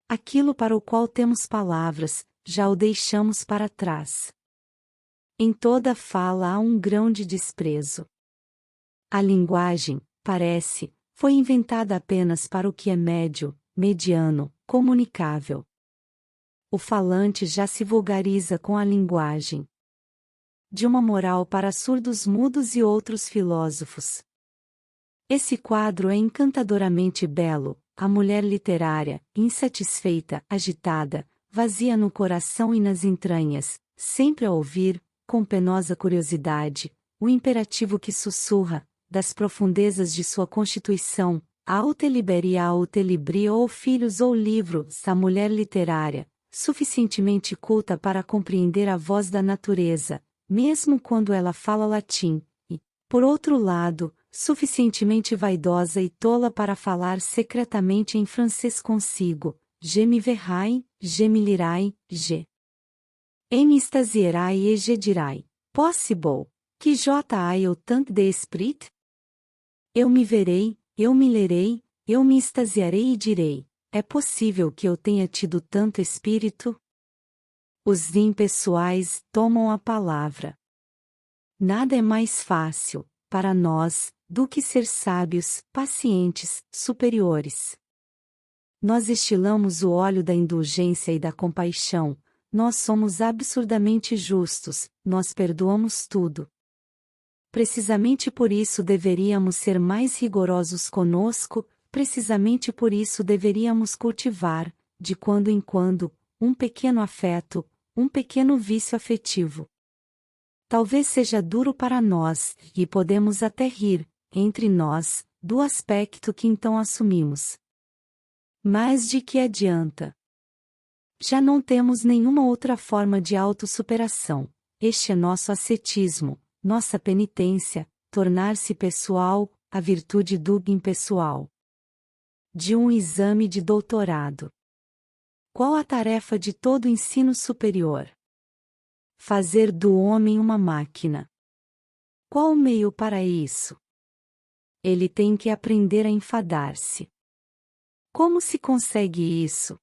Aquilo para o qual temos palavras, já o deixamos para trás. Em toda fala há um grão de desprezo. A linguagem, parece, foi inventada apenas para o que é médio, mediano, comunicável. O falante já se vulgariza com a linguagem. De uma moral para surdos mudos e outros filósofos. Esse quadro é encantadoramente belo, a mulher literária, insatisfeita, agitada, vazia no coração e nas entranhas, sempre a ouvir, com penosa curiosidade, o imperativo que sussurra, das profundezas de sua constituição, aute liberi aute libri ou filhos ou livros, a mulher literária, suficientemente culta para compreender a voz da natureza, mesmo quando ela fala latim, e, por outro lado, suficientemente vaidosa e tola para falar secretamente em francês consigo, je me verrai, je me lirai, je me extasierai e je dirai, possible, que j eu tanque de esprit? Eu me verei, eu me lerei, eu me extasiarei e direi, é possível que eu tenha tido tanto espírito? Os impessoais tomam a palavra. Nada é mais fácil, para nós, do que ser sábios, pacientes, superiores. Nós estilamos o óleo da indulgência e da compaixão, nós somos absurdamente justos, nós perdoamos tudo. Precisamente por isso deveríamos ser mais rigorosos conosco, precisamente por isso deveríamos cultivar, de quando em quando, um pequeno afeto, um pequeno vício afetivo. Talvez seja duro para nós, e podemos até rir, entre nós, do aspecto que então assumimos. Mas de que adianta? Já não temos nenhuma outra forma de autossuperação. Este é nosso ascetismo, nossa penitência, tornar-se pessoal, a virtude do impessoal. De um exame de doutorado. Qual a tarefa de todo ensino superior? Fazer do homem uma máquina. Qual o meio para isso? Ele tem que aprender a enfadar-se. Como se consegue isso?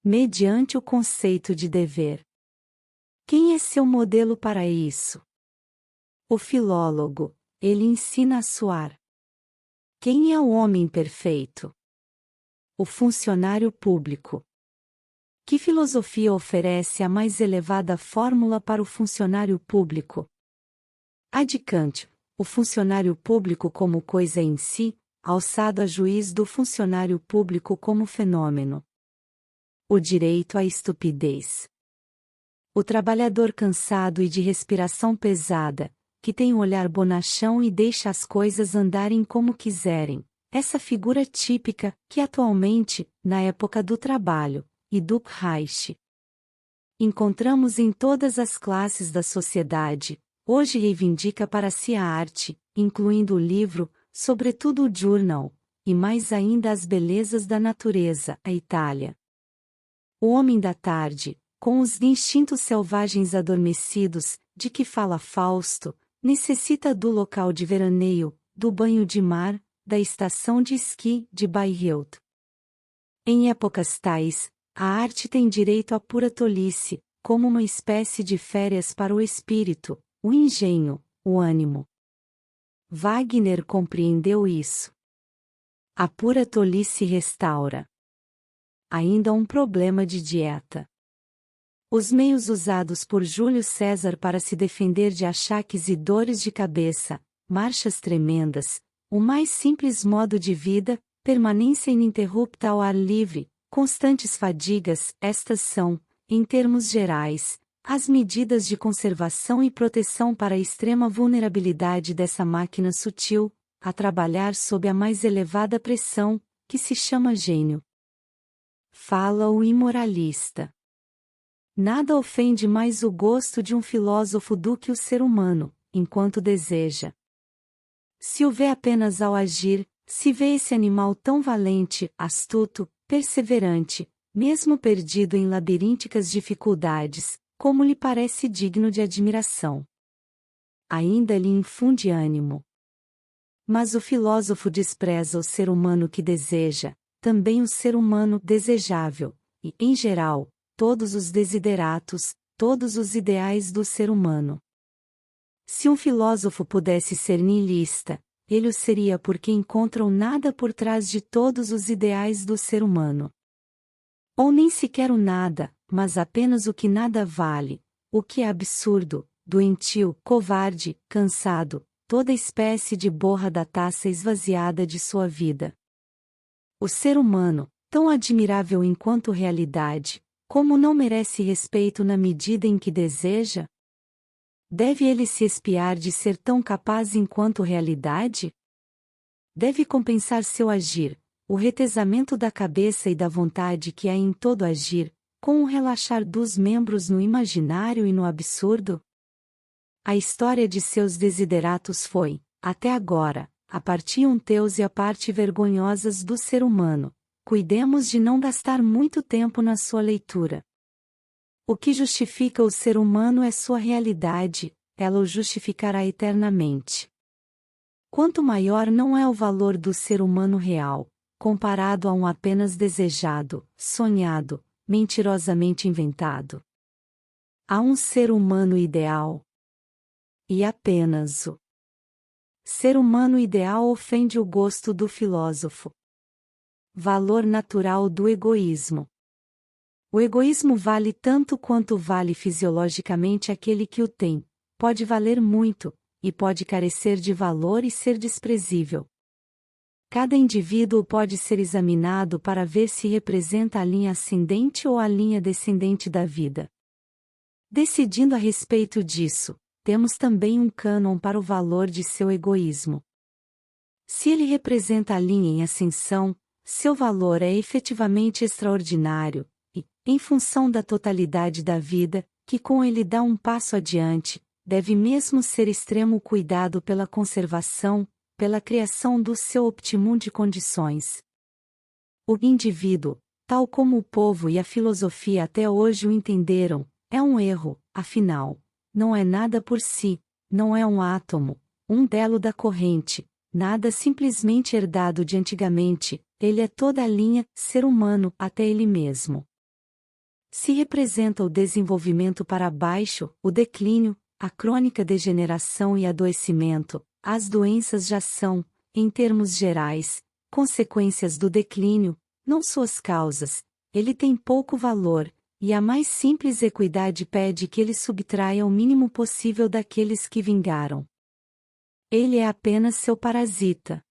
Mediante o conceito de dever. Quem é seu modelo para isso? O filólogo, ele ensina a suar. Quem é o homem perfeito? O funcionário público. Que filosofia oferece a mais elevada fórmula para o funcionário público? A de Kant, o funcionário público como coisa em si, alçado a juiz do funcionário público como fenômeno. O direito à estupidez. O trabalhador cansado e de respiração pesada, que tem um olhar bonachão e deixa as coisas andarem como quiserem, essa figura típica, que atualmente, na época do trabalho, e do Reich, encontramos em todas as classes da sociedade, hoje reivindica para si a arte, incluindo o livro, sobretudo o jornal, e mais ainda as belezas da natureza, a Itália. O homem da tarde, com os instintos selvagens adormecidos, de que fala Fausto, necessita do local de veraneio, do banho de mar, da estação de esqui de Bayreuth. Em épocas tais, a arte tem direito à pura tolice, como uma espécie de férias para o espírito, o engenho, o ânimo. Wagner compreendeu isso. A pura tolice restaura. Ainda um problema de dieta. Os meios usados por Júlio César para se defender de achaques e dores de cabeça, marchas tremendas, o mais simples modo de vida, permanência ininterrupta ao ar livre, constantes fadigas, estas são, em termos gerais, as medidas de conservação e proteção para a extrema vulnerabilidade dessa máquina sutil, a trabalhar sob a mais elevada pressão, que se chama gênio. Fala o imoralista. Nada ofende mais o gosto de um filósofo do que o ser humano, enquanto deseja. Se o vê apenas ao agir, Se vê esse animal tão valente, astuto, perseverante, mesmo perdido em labirínticas dificuldades, como lhe parece digno de admiração. Ainda lhe infunde ânimo. Mas o filósofo despreza o ser humano que deseja, também o ser humano desejável, e, em geral, todos os desideratos, todos os ideais do ser humano. Se um filósofo pudesse ser niilista, ele o seria porque encontram nada por trás de todos os ideais do ser humano. Ou nem sequer o nada, mas apenas o que nada vale, o que é absurdo, doentio, covarde, cansado, toda espécie de borra da taça esvaziada de sua vida. O ser humano, tão admirável enquanto realidade, como não merece respeito na medida em que deseja? Deve ele se espiar de ser tão capaz enquanto realidade? Deve compensar seu agir, o retesamento da cabeça e da vontade que há em todo agir, com o relaxar dos membros no imaginário e no absurdo? A história de seus desideratos foi, até agora, a parte teus e a parte vergonhosas do ser humano. Cuidemos de não gastar muito tempo na sua leitura. O que justifica o ser humano é sua realidade, ela o justificará eternamente. Quanto maior não é o valor do ser humano real, comparado a um apenas desejado, sonhado, mentirosamente inventado. Há um ser humano ideal. E apenas o ser humano ideal ofende o gosto do filósofo. Valor natural do egoísmo. O egoísmo vale tanto quanto vale fisiologicamente aquele que o tem, pode valer muito, e pode carecer de valor e ser desprezível. Cada indivíduo pode ser examinado para ver se representa a linha ascendente ou a linha descendente da vida. Decidindo a respeito disso, temos também um cânon para o valor de seu egoísmo. Se ele representa a linha em ascensão, seu valor é efetivamente extraordinário, e, em função da totalidade da vida, que com ele dá um passo adiante, deve mesmo ser extremo cuidado pela conservação, pela criação do seu optimum de condições. O indivíduo, tal como o povo e a filosofia até hoje o entenderam, é um erro, afinal, não é nada por si, não é um átomo, um delo da corrente, nada simplesmente herdado de antigamente, ele é toda a linha, ser humano, até ele mesmo. Se representa o desenvolvimento para baixo, o declínio, a crônica degeneração e adoecimento, as doenças já são, em termos gerais, consequências do declínio, não suas causas, ele tem pouco valor, e a mais simples equidade pede que ele subtraia o mínimo possível daqueles que vingaram. Ele é apenas seu parasita.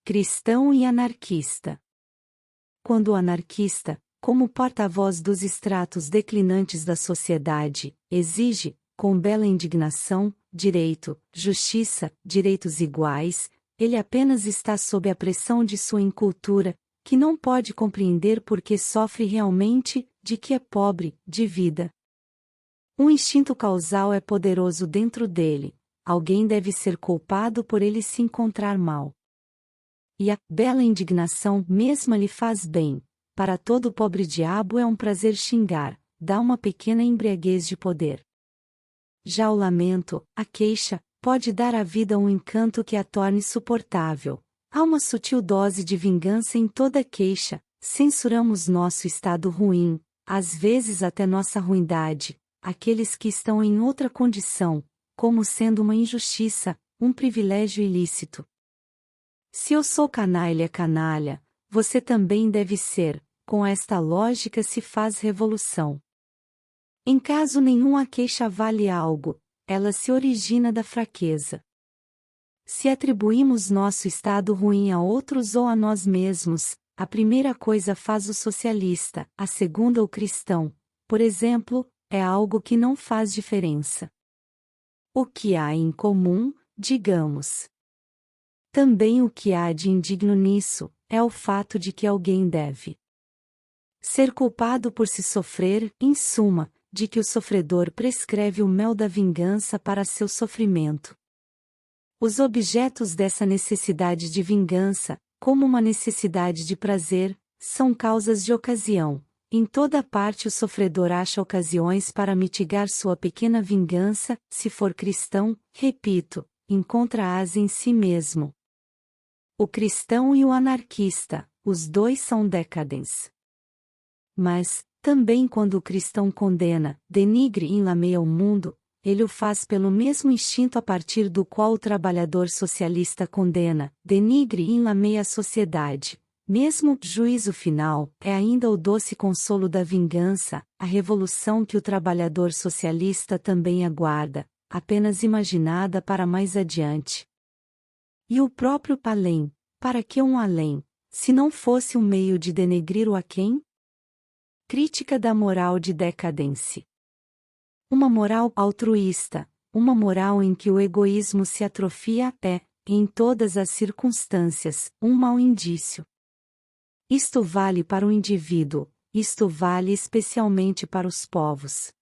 Cristão e anarquista. Quando o anarquista, como porta-voz dos estratos declinantes da sociedade, exige, com bela indignação, direito, justiça, direitos iguais, ele apenas está sob a pressão de sua incultura, que não pode compreender porque sofre realmente, de que é pobre, de vida. Um instinto causal é poderoso dentro dele, alguém deve ser culpado por ele se encontrar mal. E a bela indignação mesma lhe faz bem, para todo pobre diabo é um prazer xingar, dá uma pequena embriaguez de poder. Já o lamento, a queixa, pode dar à vida um encanto que a torne suportável. Há uma sutil dose de vingança em toda queixa, censuramos nosso estado ruim, às vezes até nossa ruindade, aqueles que estão em outra condição, como sendo uma injustiça, um privilégio ilícito. Se eu sou canalha, você também deve ser, com esta lógica se faz revolução. Em caso nenhum a queixa vale algo, ela se origina da fraqueza. Se atribuímos nosso estado ruim a outros ou a nós mesmos, a primeira coisa faz o socialista, a segunda o cristão, por exemplo, é algo que não faz diferença. O que há em comum, digamos. Também o que há de indigno nisso, é o fato de que alguém deve ser culpado por se sofrer, em suma, de que o sofredor prescreve o mel da vingança para seu sofrimento. Os objetos dessa necessidade de vingança, como uma necessidade de prazer, são causas de ocasião. Em toda parte o sofredor acha ocasiões para mitigar sua pequena vingança, se for cristão, repito, encontra-as em si mesmo. O cristão e o anarquista, os dois são decadentes. Mas, também quando o cristão condena, denigre e lameia o mundo, ele o faz pelo mesmo instinto a partir do qual o trabalhador socialista condena, denigre e lameia a sociedade. Mesmo o juízo final é ainda o doce consolo da vingança, a revolução que o trabalhador socialista também aguarda, apenas imaginada para mais adiante. E o próprio além, para que um além, se não fosse um meio de denegrir o aquém? Crítica da moral de decadência. Uma moral altruísta, uma moral em que o egoísmo se atrofia é, em todas as circunstâncias, um mau indício. Isto vale para o indivíduo, isto vale especialmente para os povos.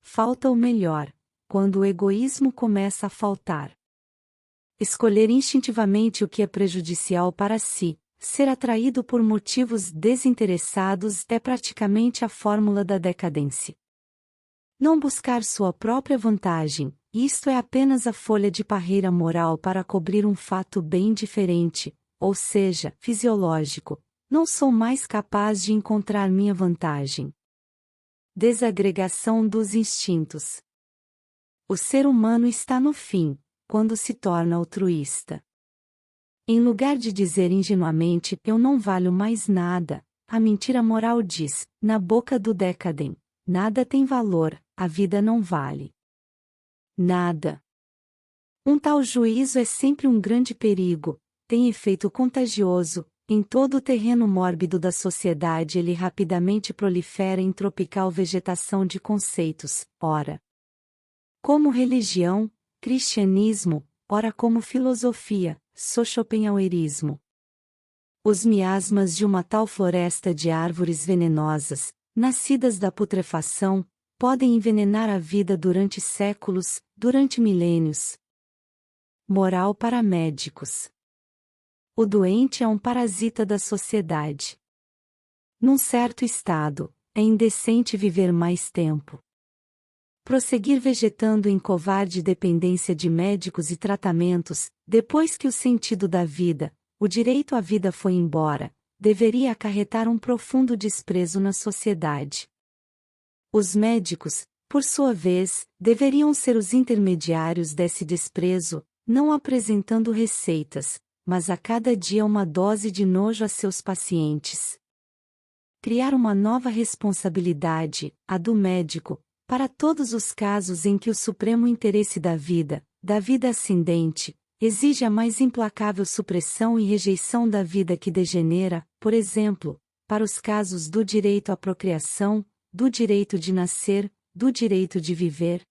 Falta o melhor, quando o egoísmo começa a faltar. Escolher instintivamente o que é prejudicial para si, ser atraído por motivos desinteressados é praticamente a fórmula da decadência. Não buscar sua própria vantagem, isto é apenas a folha de parreira moral para cobrir um fato bem diferente, ou seja, fisiológico. Não sou mais capaz de encontrar minha vantagem. Desagregação dos instintos. O ser humano está no fim, quando se torna altruísta. Em lugar de dizer ingenuamente eu não valho mais nada, a mentira moral diz, na boca do decadente, nada tem valor, a vida não vale nada. Um tal juízo é sempre um grande perigo, tem efeito contagioso, em todo o terreno mórbido da sociedade ele rapidamente prolifera em tropical vegetação de conceitos, ora como religião, cristianismo, ora como filosofia, schopenhauerismo. Os miasmas de uma tal floresta de árvores venenosas, nascidas da putrefação, podem envenenar a vida durante séculos, durante milênios. Moral para médicos. O doente é um parasita da sociedade. Num certo estado, é indecente viver mais tempo. Prosseguir vegetando em covarde dependência de médicos e tratamentos, depois que o sentido da vida, o direito à vida foi embora, deveria acarretar um profundo desprezo na sociedade. Os médicos, por sua vez, deveriam ser os intermediários desse desprezo, não apresentando receitas, mas a cada dia uma dose de nojo a seus pacientes. Criar uma nova responsabilidade, a do médico, para todos os casos em que o supremo interesse da vida ascendente, exige a mais implacável supressão e rejeição da vida que degenera, por exemplo, para os casos do direito à procriação, do direito de nascer, do direito de viver.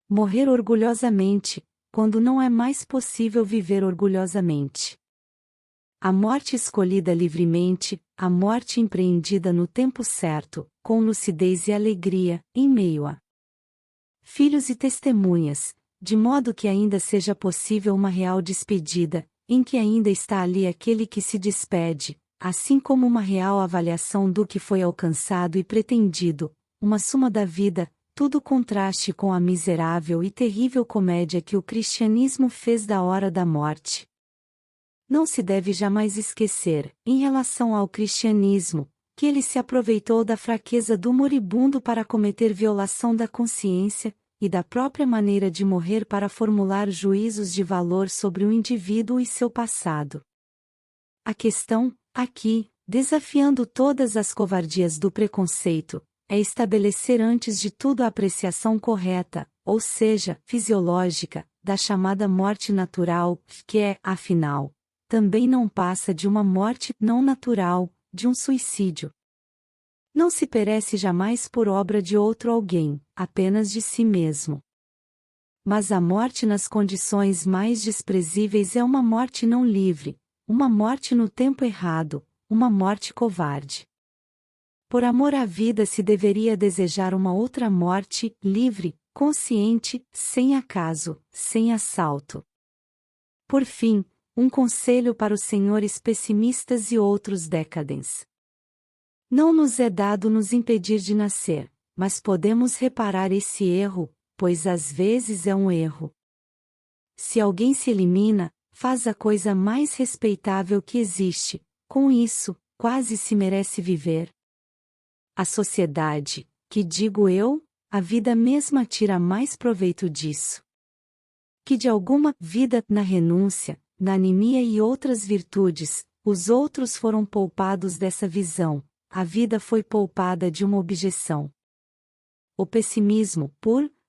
Morrer orgulhosamente, quando não é mais possível viver orgulhosamente. A morte escolhida livremente, a morte empreendida no tempo certo, com lucidez e alegria, em meio a filhos e testemunhas, de modo que ainda seja possível uma real despedida, em que ainda está ali aquele que se despede, assim como uma real avaliação do que foi alcançado e pretendido, uma suma da vida, tudo contraste com a miserável e terrível comédia que o cristianismo fez da hora da morte. Não se deve jamais esquecer, em relação ao cristianismo, que ele se aproveitou da fraqueza do moribundo para cometer violação da consciência, e da própria maneira de morrer para formular juízos de valor sobre o indivíduo e seu passado. A questão, aqui, desafiando todas as covardias do preconceito, é estabelecer antes de tudo a apreciação correta, ou seja, fisiológica, da chamada morte natural, que é, afinal, também não passa de uma morte não natural, de um suicídio. Não se perece jamais por obra de outro alguém, apenas de si mesmo. Mas a morte nas condições mais desprezíveis é uma morte não livre, uma morte no tempo errado, uma morte covarde. Por amor à vida se deveria desejar uma outra morte, livre, consciente, sem acaso, sem assalto. Por fim, um conselho para os senhores pessimistas e outros decadens. Não nos é dado nos impedir de nascer, mas podemos reparar esse erro, pois às vezes é um erro. Se alguém se elimina, faz a coisa mais respeitável que existe, com isso, quase se merece viver. A sociedade, que digo eu, a vida mesma tira mais proveito disso. Que de alguma vida na renúncia, na anemia e outras virtudes, os outros foram poupados dessa visão, a vida foi poupada de uma objeção. O pessimismo,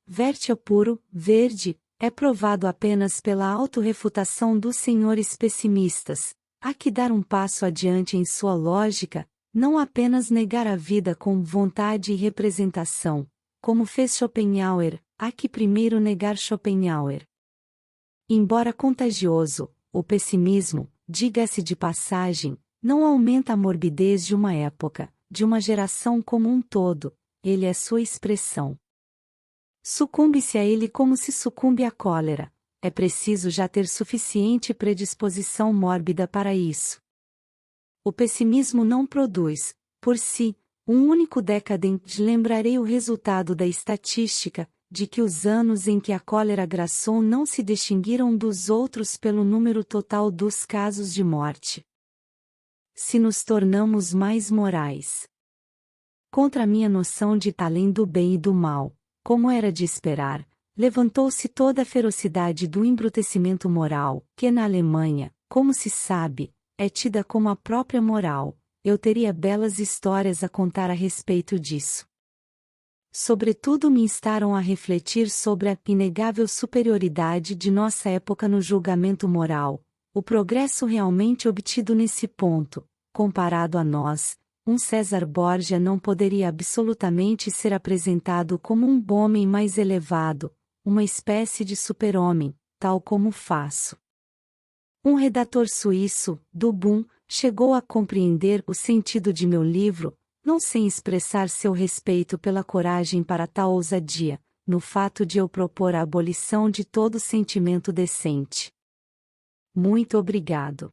vértia puro, verde, é provado apenas pela autorrefutação dos senhores pessimistas. Há que dar um passo adiante em sua lógica, não apenas negar a vida com vontade e representação, como fez Schopenhauer, há que primeiro negar Schopenhauer. Embora contagioso, o pessimismo, diga-se de passagem, não aumenta a morbidez de uma época, de uma geração como um todo, ele é sua expressão. Sucumbe-se a ele como se sucumbe à cólera, é preciso já ter suficiente predisposição mórbida para isso. O pessimismo não produz, por si, um único decadente. Lembrarei o resultado da estatística, de que os anos em que a cólera graçou não se distinguiram dos outros pelo número total dos casos de morte. Se nos tornamos mais morais. Contra a minha noção de além do bem e do mal, como era de esperar, levantou-se toda a ferocidade do embrutecimento moral, que na Alemanha, como se sabe, é tida como a própria moral. Eu teria belas histórias a contar a respeito disso. Sobretudo me instaram a refletir sobre a inegável superioridade de nossa época no julgamento moral, o progresso realmente obtido nesse ponto, comparado a nós. Um César Borgia não poderia absolutamente ser apresentado como um homem mais elevado, uma espécie de super-homem, tal como faço. Um redator suíço, Dubun, chegou a compreender o sentido de meu livro, não sem expressar seu respeito pela coragem para tal ousadia, no fato de eu propor a abolição de todo sentimento decente. Muito obrigado.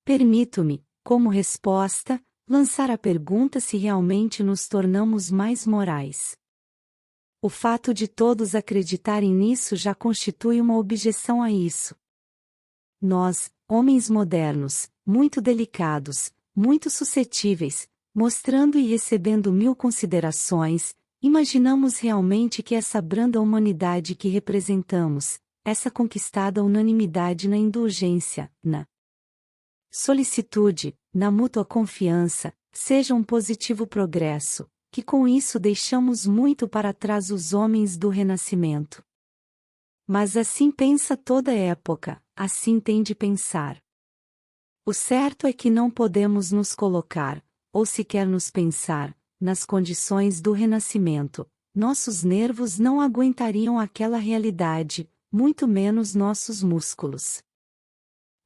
Permito-me, como resposta, lançar a pergunta se realmente nos tornamos mais morais. O fato de todos acreditarem nisso já constitui uma objeção a isso. Nós, homens modernos, muito delicados, muito suscetíveis, mostrando e recebendo mil considerações, imaginamos realmente que essa branda humanidade que representamos, essa conquistada unanimidade na indulgência, na solicitude, na mútua confiança, seja um positivo progresso, que com isso deixamos muito para trás os homens do Renascimento. Mas assim pensa toda época, assim tem de pensar. O certo é que não podemos nos colocar, ou sequer nos pensar, nas condições do Renascimento. Nossos nervos não aguentariam aquela realidade, muito menos nossos músculos.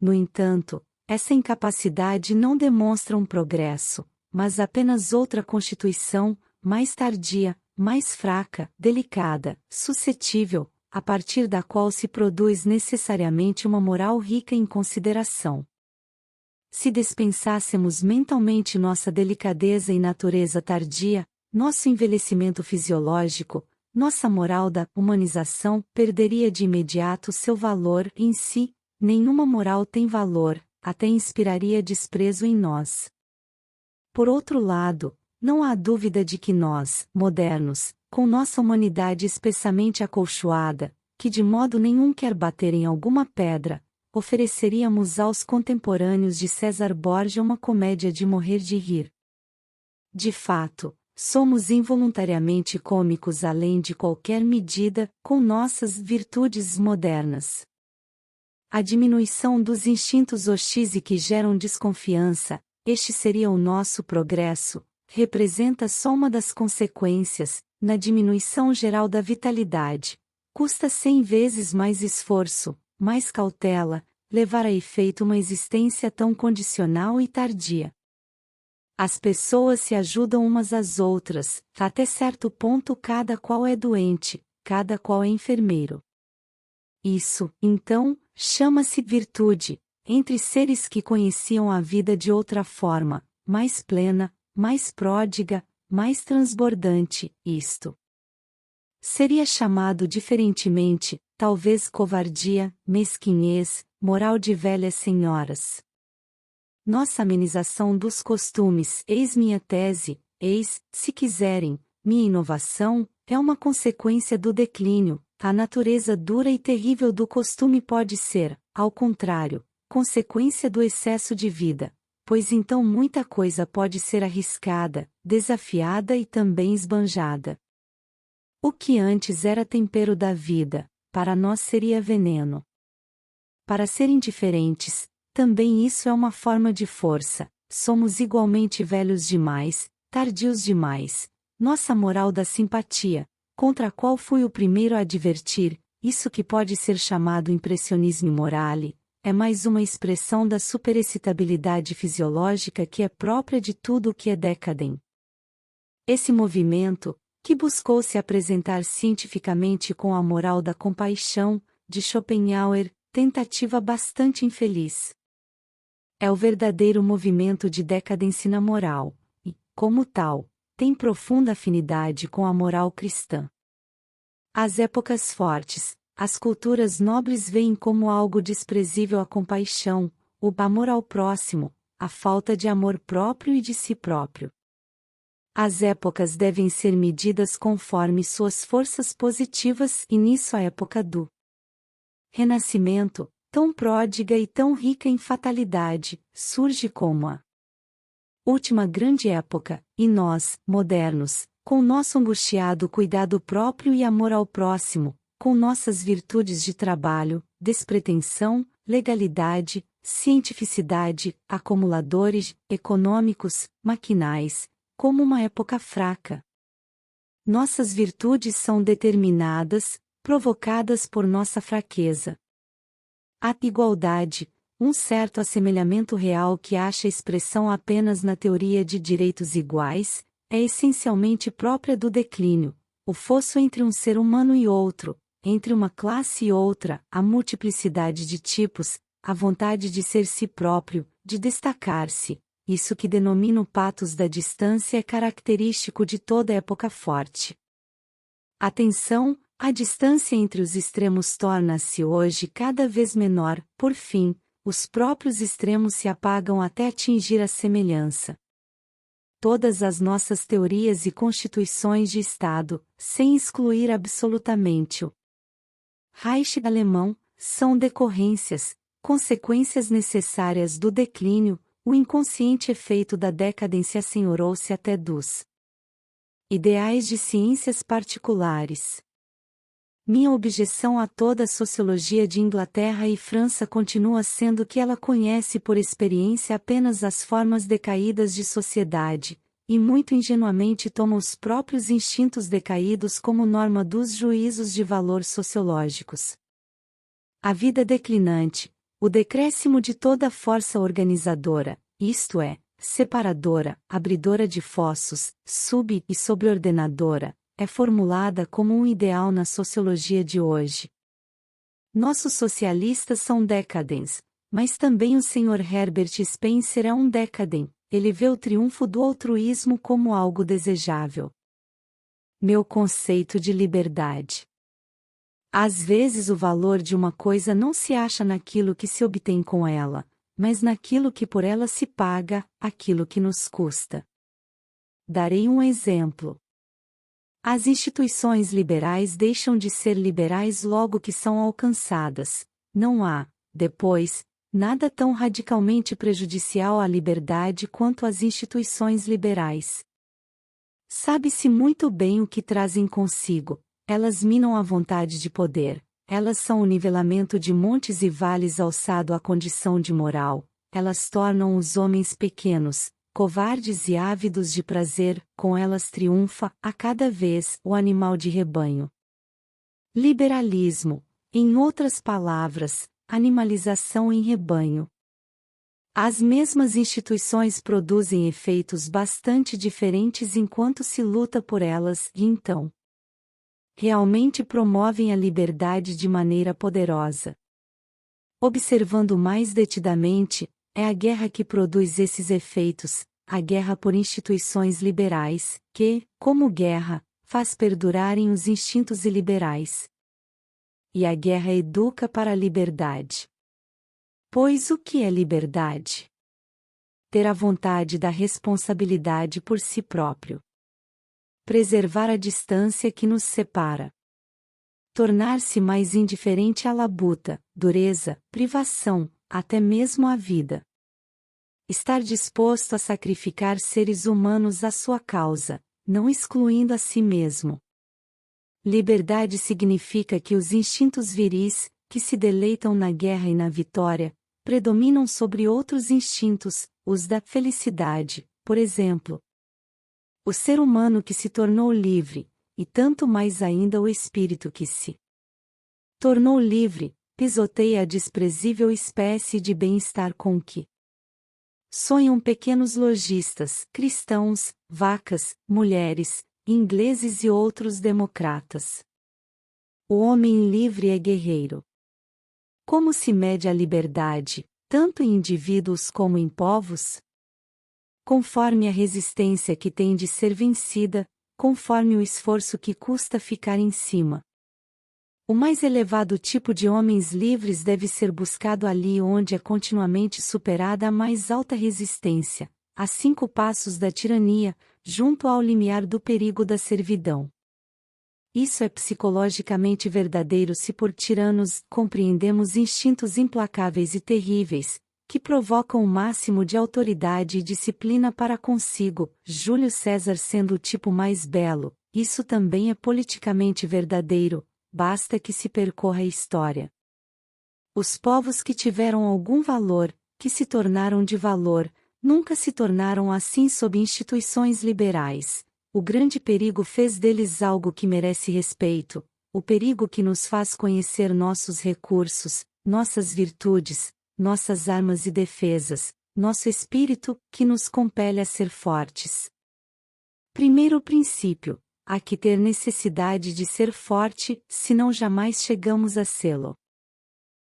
No entanto, essa incapacidade não demonstra um progresso, mas apenas outra constituição, mais tardia, mais fraca, delicada, suscetível, a partir da qual se produz necessariamente uma moral rica em consideração. Se dispensássemos mentalmente nossa delicadeza e natureza tardia, nosso envelhecimento fisiológico, nossa moral da humanização perderia de imediato seu valor em si. Nenhuma moral tem valor, até inspiraria desprezo em nós. Por outro lado, não há dúvida de que nós, modernos, com nossa humanidade espessamente acolchoada, que de modo nenhum quer bater em alguma pedra, ofereceríamos aos contemporâneos de César Borgia uma comédia de morrer de rir. De fato, somos involuntariamente cômicos além de qualquer medida, com nossas virtudes modernas. A diminuição dos instintos hostis e que geram desconfiança, este seria o nosso progresso, representa só uma das consequências, na diminuição geral da vitalidade. Custa 100 vezes mais esforço, mais cautela, levar a efeito uma existência tão condicional e tardia. As pessoas se ajudam umas às outras, até certo ponto cada qual é doente, cada qual é enfermeiro. Isso, então, Chama-se virtude, entre seres que conheciam a vida de outra forma, mais plena, mais pródiga, mais transbordante, isto seria chamado diferentemente, talvez covardia, mesquinhez, moral de velhas senhoras. Nossa amenização dos costumes, eis minha tese, eis, se quiserem, minha inovação, é uma consequência do declínio. A natureza dura e terrível do costume pode ser, ao contrário, consequência do excesso de vida, pois então muita coisa pode ser arriscada, desafiada e também esbanjada. O que antes era tempero da vida, para nós seria veneno. Para ser indiferentes, também isso é uma forma de força. Somos igualmente velhos demais, tardios demais. Nossa moral da simpatia, contra a qual fui o primeiro a advertir, isso que pode ser chamado impressionismo morale, é mais uma expressão da superexcitabilidade fisiológica que é própria de tudo o que é decadente. Esse movimento, que buscou se apresentar cientificamente com a moral da compaixão, de Schopenhauer, tentativa bastante infeliz. É o verdadeiro movimento de decadência na moral, e, como tal, tem profunda afinidade com a moral cristã. As épocas fortes, as culturas nobres veem como algo desprezível a compaixão, o amor ao próximo, a falta de amor próprio e de si próprio. As épocas devem ser medidas conforme suas forças positivas e nisso a época do Renascimento, tão pródiga e tão rica em fatalidade, surge como a última grande época, e nós, modernos, com nosso angustiado cuidado próprio e amor ao próximo, com nossas virtudes de trabalho, despretensão, legalidade, cientificidade, acumuladores, econômicos, maquinais, como uma época fraca. Nossas virtudes são determinadas, provocadas por nossa fraqueza. A igualdade, um certo assemelhamento real que acha expressão apenas na teoria de direitos iguais, é essencialmente própria do declínio, o fosso entre um ser humano e outro, entre uma classe e outra, a multiplicidade de tipos, a vontade de ser si próprio, de destacar-se. Isso que denomina o patos da distância é característico de toda época forte. Atenção, a distância entre os extremos torna-se hoje cada vez menor, por fim, os próprios extremos se apagam até atingir a semelhança. Todas as nossas teorias e constituições de Estado, sem excluir absolutamente o Reich alemão, são decorrências, consequências necessárias do declínio. O inconsciente efeito da decadência assenhorou-se até dos ideais de ciências particulares. Minha objeção a toda a sociologia de Inglaterra e França continua sendo que ela conhece por experiência apenas as formas decaídas de sociedade, e muito ingenuamente toma os próprios instintos decaídos como norma dos juízos de valor sociológicos. A vida declinante, o decréscimo de toda força organizadora, isto é, separadora, abridora de fossos, e sobreordenadora, é formulada como um ideal na sociologia de hoje. Nossos socialistas são decadentes, mas também o Sr. Herbert Spencer é um decadent, ele vê o triunfo do altruísmo como algo desejável. Meu conceito de liberdade. Às vezes o valor de uma coisa não se acha naquilo que se obtém com ela, mas naquilo que por ela se paga, aquilo que nos custa. Darei um exemplo. As instituições liberais deixam de ser liberais logo que são alcançadas. Não há, depois, nada tão radicalmente prejudicial à liberdade quanto as instituições liberais. Sabe-se muito bem o que trazem consigo. Elas minam a vontade de poder, elas são o nivelamento de montes e vales alçado à condição de moral, elas tornam os homens pequenos, covardes e ávidos de prazer, com elas triunfa, a cada vez, o animal de rebanho. Liberalismo, em outras palavras, animalização em rebanho. As mesmas instituições produzem efeitos bastante diferentes enquanto se luta por elas, e então realmente promovem a liberdade de maneira poderosa. Observando mais detidamente, é a guerra que produz esses efeitos, a guerra por instituições liberais, que, como guerra, faz perdurarem os instintos iliberais. E a guerra educa para a liberdade. Pois o que é liberdade? Ter a vontade da responsabilidade por si próprio. Preservar a distância que nos separa. Tornar-se mais indiferente à labuta, dureza, privação, até mesmo à vida. Estar disposto a sacrificar seres humanos à sua causa, não excluindo a si mesmo. Liberdade significa que os instintos viris, que se deleitam na guerra e na vitória, predominam sobre outros instintos, os da felicidade, por exemplo. O ser humano que se tornou livre, e tanto mais ainda o espírito que se tornou livre, pisoteia a desprezível espécie de bem-estar com que sonham pequenos lojistas, cristãos, vacas, mulheres, ingleses e outros democratas. O homem livre é guerreiro. Como se mede a liberdade, tanto em indivíduos como em povos? Conforme a resistência que tem de ser vencida, conforme o esforço que custa ficar em cima. O mais elevado tipo de homens livres deve ser buscado ali onde é continuamente superada a mais alta resistência, a 5 passos da tirania, junto ao limiar do perigo da servidão. Isso é psicologicamente verdadeiro se por tiranos compreendemos instintos implacáveis e terríveis, que provocam o máximo de autoridade e disciplina para consigo, Júlio César sendo o tipo mais belo. Isso também é politicamente verdadeiro, basta que se percorra a história. Os povos que tiveram algum valor, que se tornaram de valor, nunca se tornaram assim sob instituições liberais. O grande perigo fez deles algo que merece respeito, o perigo que nos faz conhecer nossos recursos, nossas virtudes, nossas armas e defesas, nosso espírito, que nos compele a ser fortes. Primeiro princípio: há que ter necessidade de ser forte, senão jamais chegamos a sê-lo.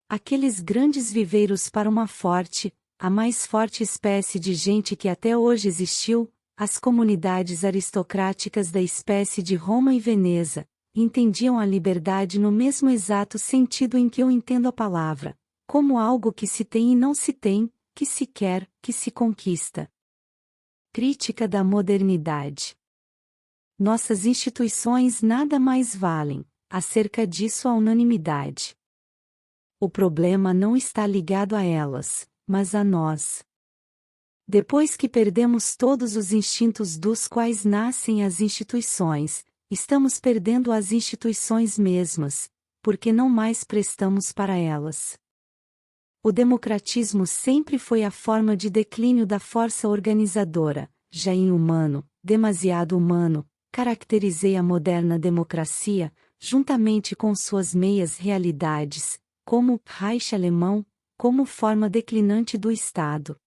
Aqueles grandes viveiros para uma forte, a mais forte espécie de gente que até hoje existiu, as comunidades aristocráticas da espécie de Roma e Veneza, entendiam a liberdade no mesmo exato sentido em que eu entendo a palavra, como algo que se tem e não se tem, que se quer, que se conquista. Crítica da modernidade. Nossas instituições nada mais valem, acerca disso há unanimidade. O problema não está ligado a elas, mas a nós. Depois que perdemos todos os instintos dos quais nascem as instituições, estamos perdendo as instituições mesmas, porque não mais prestamos para elas. O democratismo sempre foi a forma de declínio da força organizadora, já inhumano, demasiado humano, caracterizei a moderna democracia, juntamente com suas meias realidades, como Reich alemão, como forma declinante do Estado.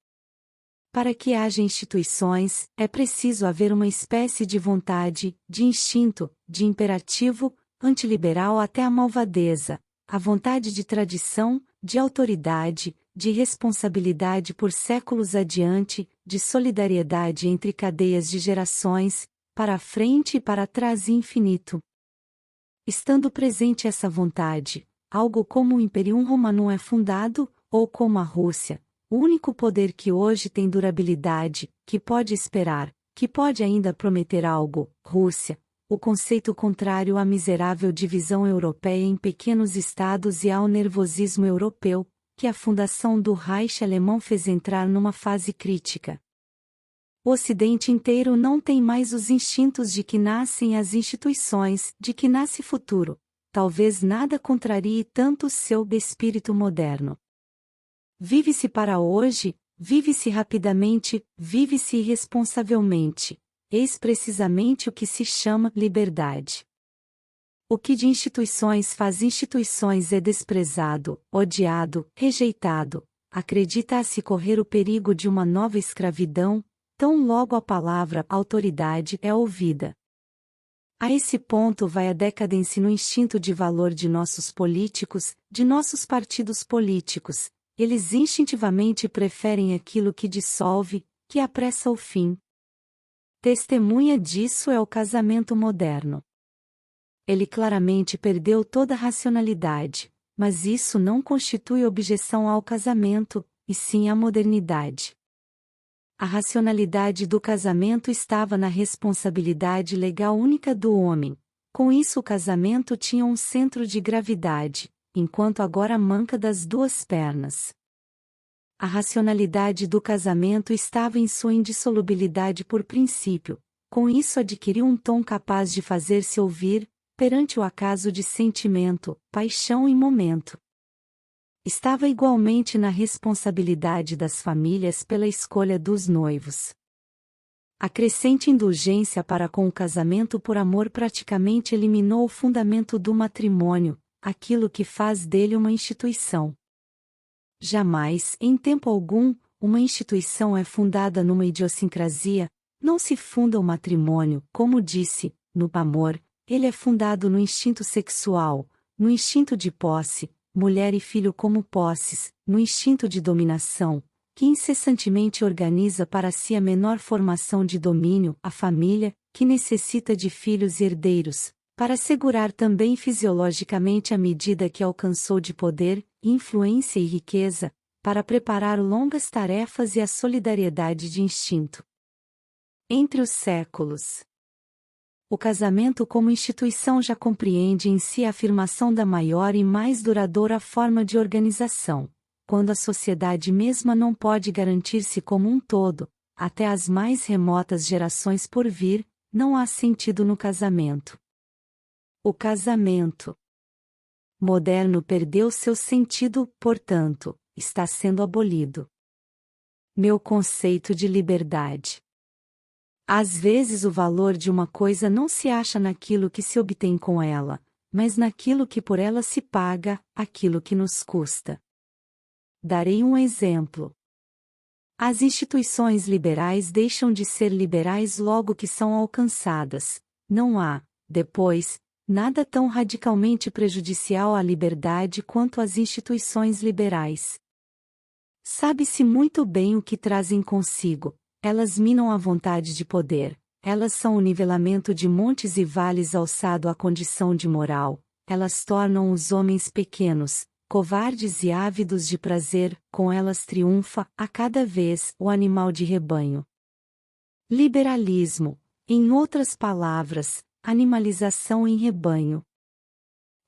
Para que haja instituições, é preciso haver uma espécie de vontade, de instinto, de imperativo, antiliberal até a malvadeza, a vontade de tradição, de autoridade, de responsabilidade por séculos adiante, de solidariedade entre cadeias de gerações, para a frente e para trás e infinito. Estando presente essa vontade, algo como o Imperium Romanum é fundado, ou como a Rússia, o único poder que hoje tem durabilidade, que pode esperar, que pode ainda prometer algo, Rússia, o conceito contrário à miserável divisão europeia em pequenos estados e ao nervosismo europeu, que a fundação do Reich alemão fez entrar numa fase crítica. O Ocidente inteiro não tem mais os instintos de que nascem as instituições, de que nasce futuro. Talvez nada contrarie tanto o seu espírito moderno. Vive-se para hoje, vive-se rapidamente, vive-se irresponsavelmente. Eis precisamente o que se chama liberdade. O que de instituições faz instituições é desprezado, odiado, rejeitado, acredita-se correr o perigo de uma nova escravidão, tão logo a palavra autoridade é ouvida. A esse ponto vai a decadência no instinto de valor de nossos políticos, de nossos partidos políticos. Eles instintivamente preferem aquilo que dissolve, que apressa o fim. Testemunha disso é o casamento moderno. Ele claramente perdeu toda a racionalidade, mas isso não constitui objeção ao casamento, e sim à modernidade. A racionalidade do casamento estava na responsabilidade legal única do homem. Com isso o casamento tinha um centro de gravidade, enquanto agora manca das duas pernas. A racionalidade do casamento estava em sua indissolubilidade por princípio, com isso adquiriu um tom capaz de fazer-se ouvir, perante o acaso de sentimento, paixão e momento. Estava igualmente na responsabilidade das famílias pela escolha dos noivos. A crescente indulgência para com o casamento por amor praticamente eliminou o fundamento do matrimônio, aquilo que faz dele uma instituição. Jamais, em tempo algum, uma instituição é fundada numa idiosincrasia, não se funda o matrimônio, como disse, no amor, ele é fundado no instinto sexual, no instinto de posse, mulher e filho como posses, no instinto de dominação, que incessantemente organiza para si a menor formação de domínio, a família, que necessita de filhos e herdeiros, para assegurar também fisiologicamente a medida que alcançou de poder, influência e riqueza, para preparar longas tarefas e a solidariedade de instinto. Entre os séculos, o casamento como instituição já compreende em si a afirmação da maior e mais duradoura forma de organização, quando a sociedade mesma não pode garantir-se como um todo, até as mais remotas gerações por vir, não há sentido no casamento. O casamento moderno perdeu seu sentido, portanto, está sendo abolido. Meu conceito de liberdade. Às vezes o valor de uma coisa não se acha naquilo que se obtém com ela, mas naquilo que por ela se paga, aquilo que nos custa. Darei um exemplo. As instituições liberais deixam de ser liberais logo que são alcançadas. Não há, depois, nada tão radicalmente prejudicial à liberdade quanto as instituições liberais. Sabe-se muito bem o que trazem consigo. Elas minam a vontade de poder, elas são o nivelamento de montes e vales alçado à condição de moral, elas tornam os homens pequenos, covardes e ávidos de prazer, com elas triunfa, a cada vez, o animal de rebanho. Liberalismo, em outras palavras, animalização em rebanho.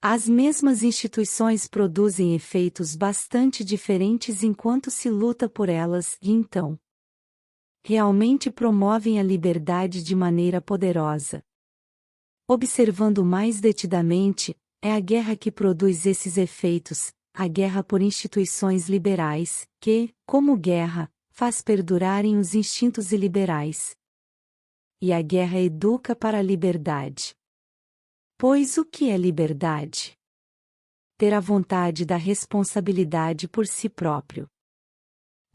As mesmas instituições produzem efeitos bastante diferentes enquanto se luta por elas, e então realmente promovem a liberdade de maneira poderosa. Observando mais detidamente, é a guerra que produz esses efeitos, a guerra por instituições liberais, que, como guerra, faz perdurarem os instintos iliberais. E a guerra educa para a liberdade. Pois o que é liberdade? Ter a vontade da responsabilidade por si próprio.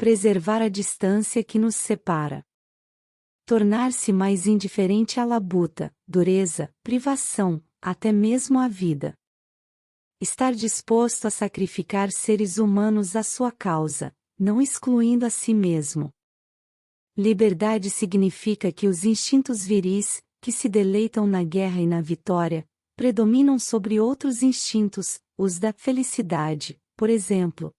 Preservar a distância que nos separa. Tornar-se mais indiferente à labuta, dureza, privação, até mesmo à vida. Estar disposto a sacrificar seres humanos à sua causa, não excluindo a si mesmo. Liberdade significa que os instintos viris, que se deleitam na guerra e na vitória, predominam sobre outros instintos, os da felicidade, por exemplo.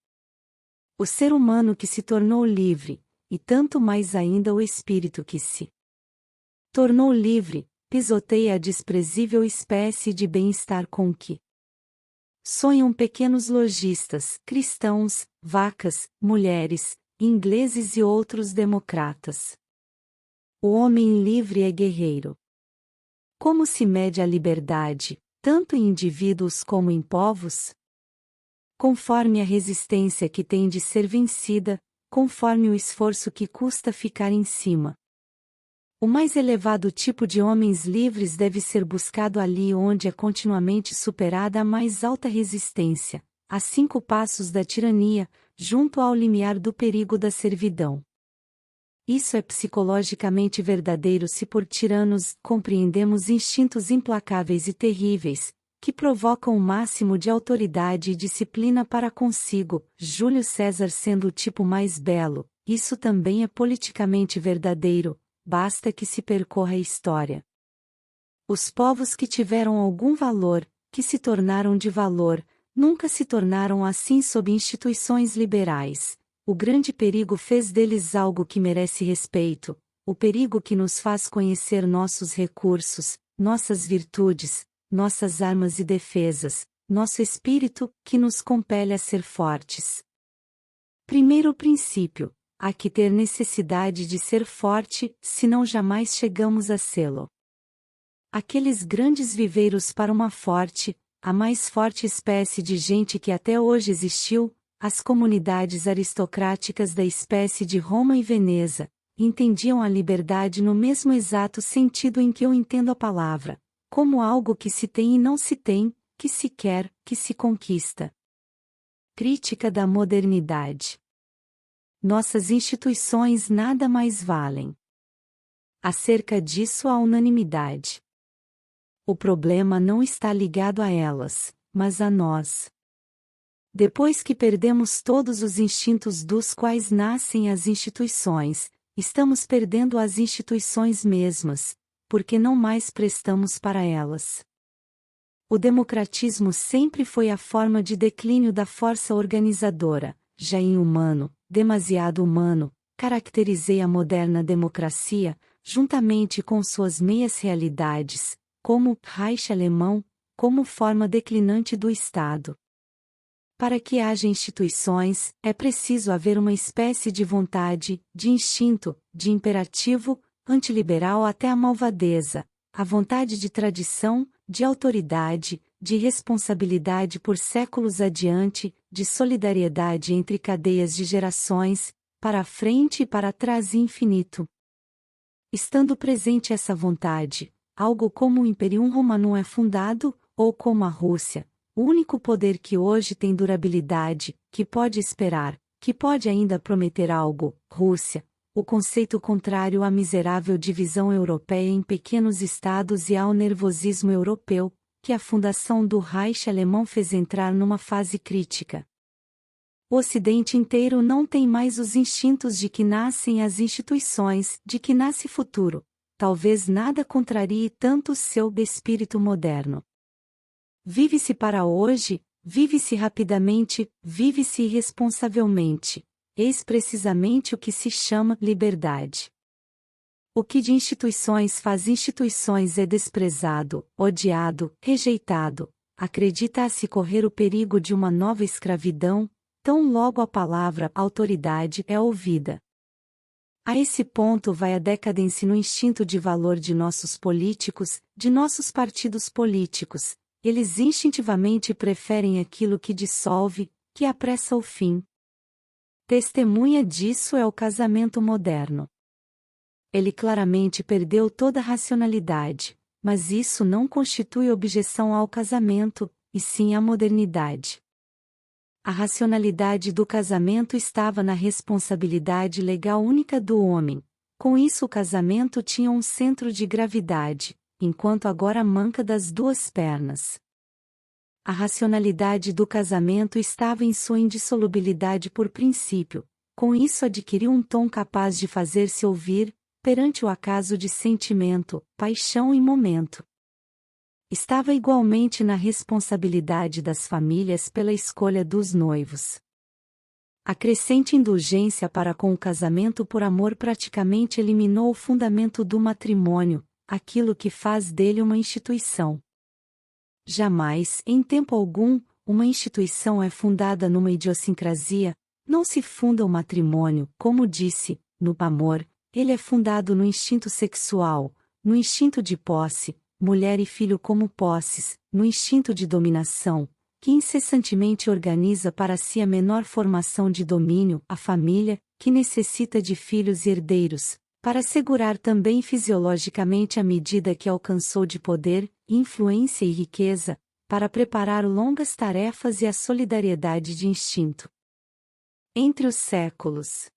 O ser humano que se tornou livre, e tanto mais ainda o espírito que se tornou livre, pisoteia a desprezível espécie de bem-estar com que sonham pequenos lojistas, cristãos, vacas, mulheres, ingleses e outros democratas. O homem livre é guerreiro. Como se mede a liberdade, tanto em indivíduos como em povos? Conforme a resistência que tem de ser vencida, conforme o esforço que custa ficar em cima. O mais elevado tipo de homens livres deve ser buscado ali onde é continuamente superada a mais alta resistência, a 5 passos da tirania, junto ao limiar do perigo da servidão. isso é psicologicamente verdadeiro se por tiranos compreendemos instintos implacáveis e terríveis, que provocam o máximo de autoridade e disciplina para consigo, Júlio César sendo o tipo mais belo, isso também é politicamente verdadeiro, basta que se percorra a história. Os povos que tiveram algum valor, que se tornaram de valor, nunca se tornaram assim sob instituições liberais. O grande perigo fez deles algo que merece respeito, o perigo que nos faz conhecer nossos recursos, nossas virtudes, nossas armas e defesas, nosso espírito, que nos compele a ser fortes. Primeiro princípio: há que ter necessidade de ser forte, senão jamais chegamos a sê-lo. Aqueles grandes viveiros para uma forte, a mais forte espécie de gente que até hoje existiu, as comunidades aristocráticas da espécie de Roma e Veneza, entendiam a liberdade no mesmo exato sentido em que eu entendo a palavra, como algo que se tem e não se tem, que se quer, que se conquista. Crítica da modernidade. Nossas instituições nada mais valem. Acerca disso há unanimidade. O problema não está ligado a elas, mas a nós. Depois que perdemos todos os instintos dos quais nascem as instituições, estamos perdendo as instituições mesmas, porque não mais prestamos para elas. O democratismo sempre foi a forma de declínio da força organizadora, já inhumano, demasiado humano, caracterizei a moderna democracia, juntamente com suas meias realidades, como o Reich alemão, como forma declinante do Estado. Para que haja instituições, é preciso haver uma espécie de vontade, de instinto, de imperativo, antiliberal até a malvadeza, a vontade de tradição, de autoridade, de responsabilidade por séculos adiante, de solidariedade entre cadeias de gerações, para a frente e para trás infinito. Estando presente essa vontade, algo como o Imperium Romanum é fundado, ou como a Rússia, o único poder que hoje tem durabilidade, que pode esperar, que pode ainda prometer algo, Rússia, o conceito contrário à miserável divisão europeia em pequenos estados e ao nervosismo europeu, que a fundação do Reich alemão fez entrar numa fase crítica. O Ocidente inteiro não tem mais os instintos de que nascem as instituições, de que nasce futuro. Talvez nada contrarie tanto o seu espírito moderno. Vive-se para hoje, vive-se rapidamente, vive-se irresponsavelmente. Eis precisamente o que se chama liberdade. O que de instituições faz instituições é desprezado, odiado, rejeitado. Acredita-se correr o perigo de uma nova escravidão, tão logo a palavra autoridade é ouvida. A esse ponto vai a decadência no instinto de valor de nossos políticos, de nossos partidos políticos. Eles instintivamente preferem aquilo que dissolve, que apressa o fim. Testemunha disso é o casamento moderno. Ele claramente perdeu toda a racionalidade, mas isso não constitui objeção ao casamento, e sim à modernidade. A racionalidade do casamento estava na responsabilidade legal única do homem. Com isso o casamento tinha um centro de gravidade, enquanto agora manca das duas pernas. A racionalidade do casamento estava em sua indissolubilidade por princípio, com isso adquiriu um tom capaz de fazer-se ouvir, perante o acaso de sentimento, paixão e momento. Estava igualmente na responsabilidade das famílias pela escolha dos noivos. A crescente indulgência para com o casamento por amor praticamente eliminou o fundamento do matrimônio, aquilo que faz dele uma instituição. Jamais, em tempo algum, uma instituição é fundada numa idiosincrasia, não se funda o matrimônio, como disse, no amor, ele é fundado no instinto sexual, no instinto de posse, mulher e filho como posses, no instinto de dominação, que incessantemente organiza para si a menor formação de domínio, a família, que necessita de filhos e herdeiros, para assegurar também fisiologicamente a medida que alcançou de poder, influência e riqueza, para preparar longas tarefas e a solidariedade de instinto. Entre os séculos.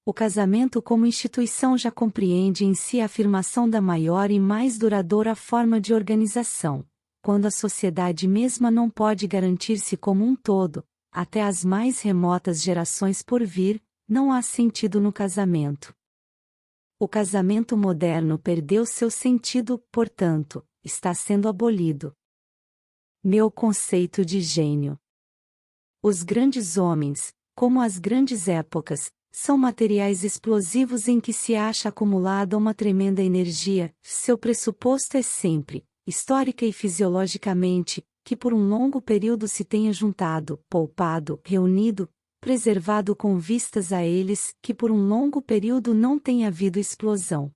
O casamento como instituição já compreende em si a afirmação da maior e mais duradoura forma de organização, quando a sociedade mesma não pode garantir-se como um todo, até as mais remotas gerações por vir, não há sentido no casamento. O casamento moderno perdeu seu sentido, portanto, está sendo abolido. Meu conceito de gênio. Os grandes homens, como as grandes épocas, são materiais explosivos em que se acha acumulada uma tremenda energia. Seu pressuposto é sempre, histórica e fisiologicamente, que por um longo período se tenha juntado, poupado, reunido, preservado com vistas a eles, que por um longo período não tenha havido explosão.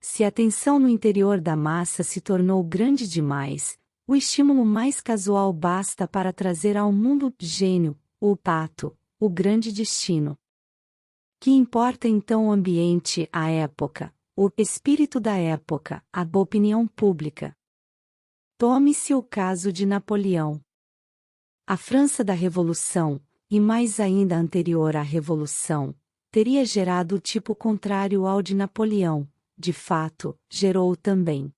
Se a tensão no interior da massa se tornou grande demais, o estímulo mais casual basta para trazer ao mundo gênio, o pato, o grande destino. Que importa então o ambiente, a época, o espírito da época, a opinião pública? Tome-se o caso de Napoleão. A França da Revolução, e mais ainda anterior à Revolução, teria gerado o tipo contrário ao de Napoleão, de fato, gerou-o também.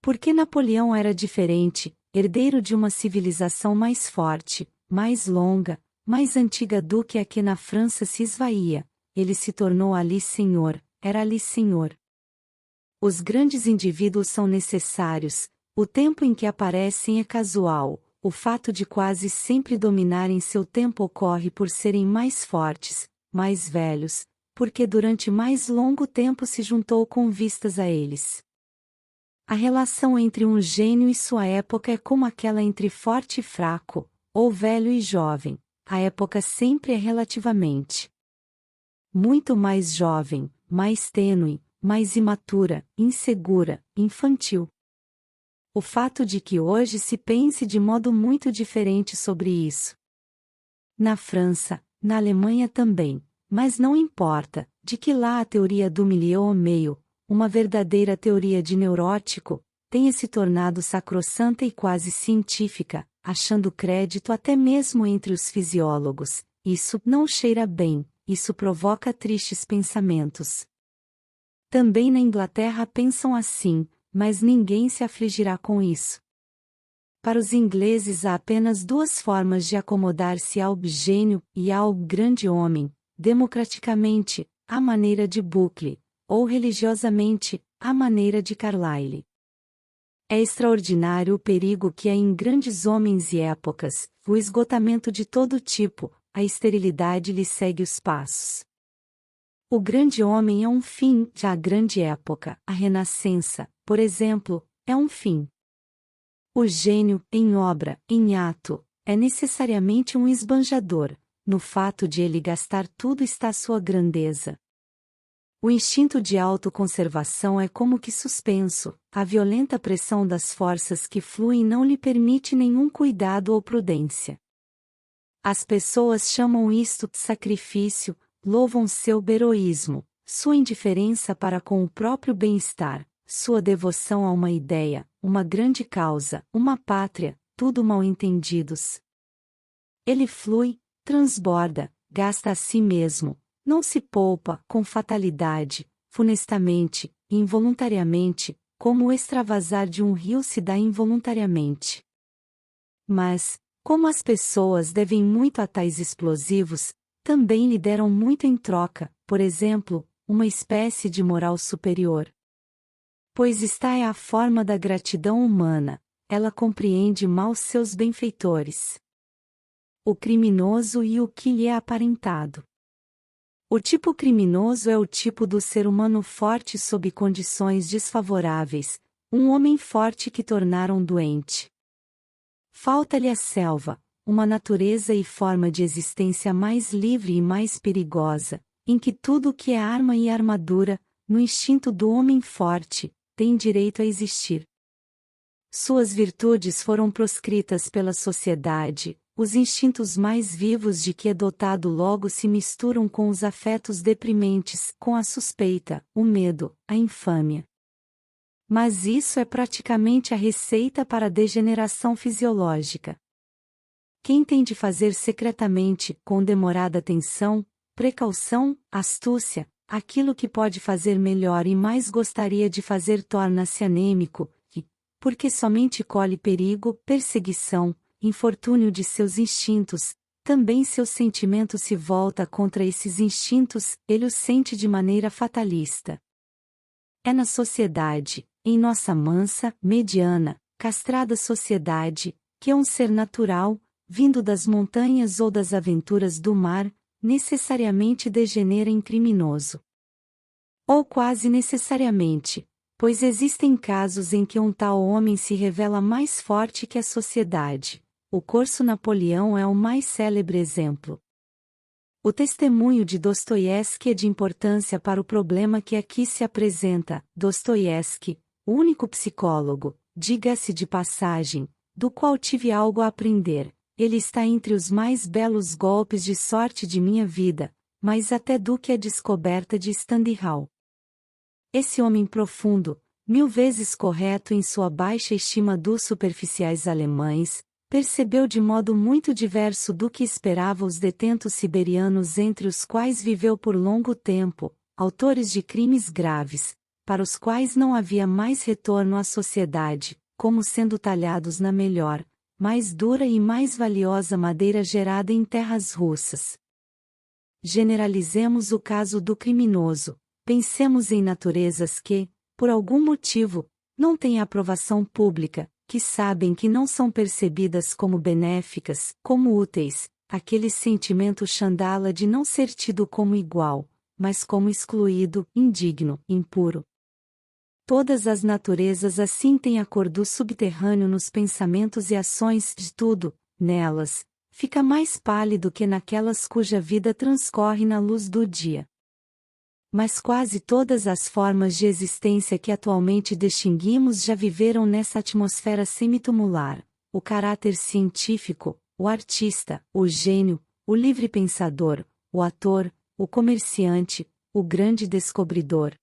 Porque Napoleão era diferente, herdeiro de uma civilização mais forte, mais longa, mais antiga do que a que na França se esvaía, ele se tornou ali senhor, era ali senhor. Os grandes indivíduos são necessários, o tempo em que aparecem é casual, o fato de quase sempre dominarem seu tempo ocorre por serem mais fortes, mais velhos, porque durante mais longo tempo se juntou com vistas a eles. A relação entre um gênio e sua época é como aquela entre forte e fraco, ou velho e jovem. A época sempre é relativamente muito mais jovem, mais tênue, mais imatura, insegura, infantil. O fato de que hoje se pense de modo muito diferente sobre isso. Na França, na Alemanha também, mas não importa, de que lá a teoria do milieu ao meio, uma verdadeira teoria de neurótico, tenha se tornado sacrossanta e quase científica, achando crédito até mesmo entre os fisiólogos, isso não cheira bem, isso provoca tristes pensamentos. Também na Inglaterra pensam assim, mas ninguém se afligirá com isso. Para os ingleses há apenas duas formas de acomodar-se ao gênio e ao grande homem, democraticamente, à maneira de Buckley, ou religiosamente, à maneira de Carlyle. É extraordinário o perigo que há em grandes homens e épocas, o esgotamento de todo tipo, a esterilidade lhe segue os passos. O grande homem é um fim, já a grande época, a renascença, por exemplo, é um fim. O gênio, em obra, em ato, é necessariamente um esbanjador, no fato de ele gastar tudo está sua grandeza. O instinto de autoconservação é como que suspenso, a violenta pressão das forças que fluem não lhe permite nenhum cuidado ou prudência. As pessoas chamam isto de sacrifício, louvam seu heroísmo, sua indiferença para com o próprio bem-estar, sua devoção a uma ideia, uma grande causa, uma pátria, tudo mal entendidos. Ele flui, transborda, gasta a si mesmo, não se poupa, com fatalidade, funestamente, involuntariamente, como o extravasar de um rio se dá involuntariamente. Mas, como as pessoas devem muito a tais explosivos, também lhe deram muito em troca, por exemplo, uma espécie de moral superior. Pois esta é a forma da gratidão humana, ela compreende mal seus benfeitores. O criminoso e o que lhe é aparentado. O tipo criminoso é o tipo do ser humano forte sob condições desfavoráveis, um homem forte que tornaram doente. Falta-lhe a selva, uma natureza e forma de existência mais livre e mais perigosa, em que tudo o que é arma e armadura, no instinto do homem forte, tem direito a existir. Suas virtudes foram proscritas pela sociedade, os instintos mais vivos de que é dotado logo se misturam com os afetos deprimentes, com a suspeita, o medo, a infâmia. Mas isso é praticamente a receita para a degeneração fisiológica. Quem tem de fazer secretamente, com demorada atenção, precaução, astúcia, aquilo que pode fazer melhor e mais gostaria de fazer torna-se anêmico, e, porque somente colhe perigo, perseguição, infortúnio de seus instintos, também seu sentimento se volta contra esses instintos, ele os sente de maneira fatalista. É na sociedade, em nossa mansa, mediana, castrada sociedade, que um ser natural, vindo das montanhas ou das aventuras do mar, necessariamente degenera em criminoso. Ou quase necessariamente, pois existem casos em que um tal homem se revela mais forte que a sociedade. O Corso Napoleão é o mais célebre exemplo. O testemunho de Dostoiévski é de importância para o problema que aqui se apresenta. Dostoiévski, o único psicólogo, diga-se de passagem, do qual tive algo a aprender, ele está entre os mais belos golpes de sorte de minha vida, mais até do que a descoberta de Stendhal. Esse homem profundo, 1000 vezes correto em sua baixa estima dos superficiais alemães, percebeu de modo muito diverso do que esperava os detentos siberianos entre os quais viveu por longo tempo, autores de crimes graves, para os quais não havia mais retorno à sociedade, como sendo talhados na melhor, mais dura e mais valiosa madeira gerada em terras russas. Generalizemos o caso do criminoso, pensemos em naturezas que, por algum motivo, não têm aprovação pública, que sabem que não são percebidas como benéficas, como úteis, aquele sentimento chandala de não ser tido como igual, mas como excluído, indigno, impuro. Todas as naturezas assim têm a cor do subterrâneo nos pensamentos e ações de tudo, nelas, fica mais pálido que naquelas cuja vida transcorre na luz do dia. Mas quase todas as formas de existência que atualmente distinguimos já viveram nessa atmosfera semitumular: o caráter científico, o artista, o gênio, o livre pensador, o ator, o comerciante, o grande descobridor.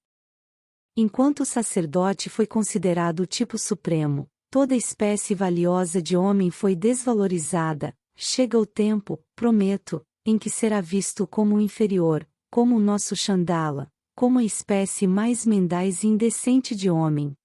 Enquanto o sacerdote foi considerado o tipo supremo, toda espécie valiosa de homem foi desvalorizada. Chega o tempo, prometo, em que será visto como o inferior, como o nosso Chandala, como a espécie mais mendaz e indecente de homem.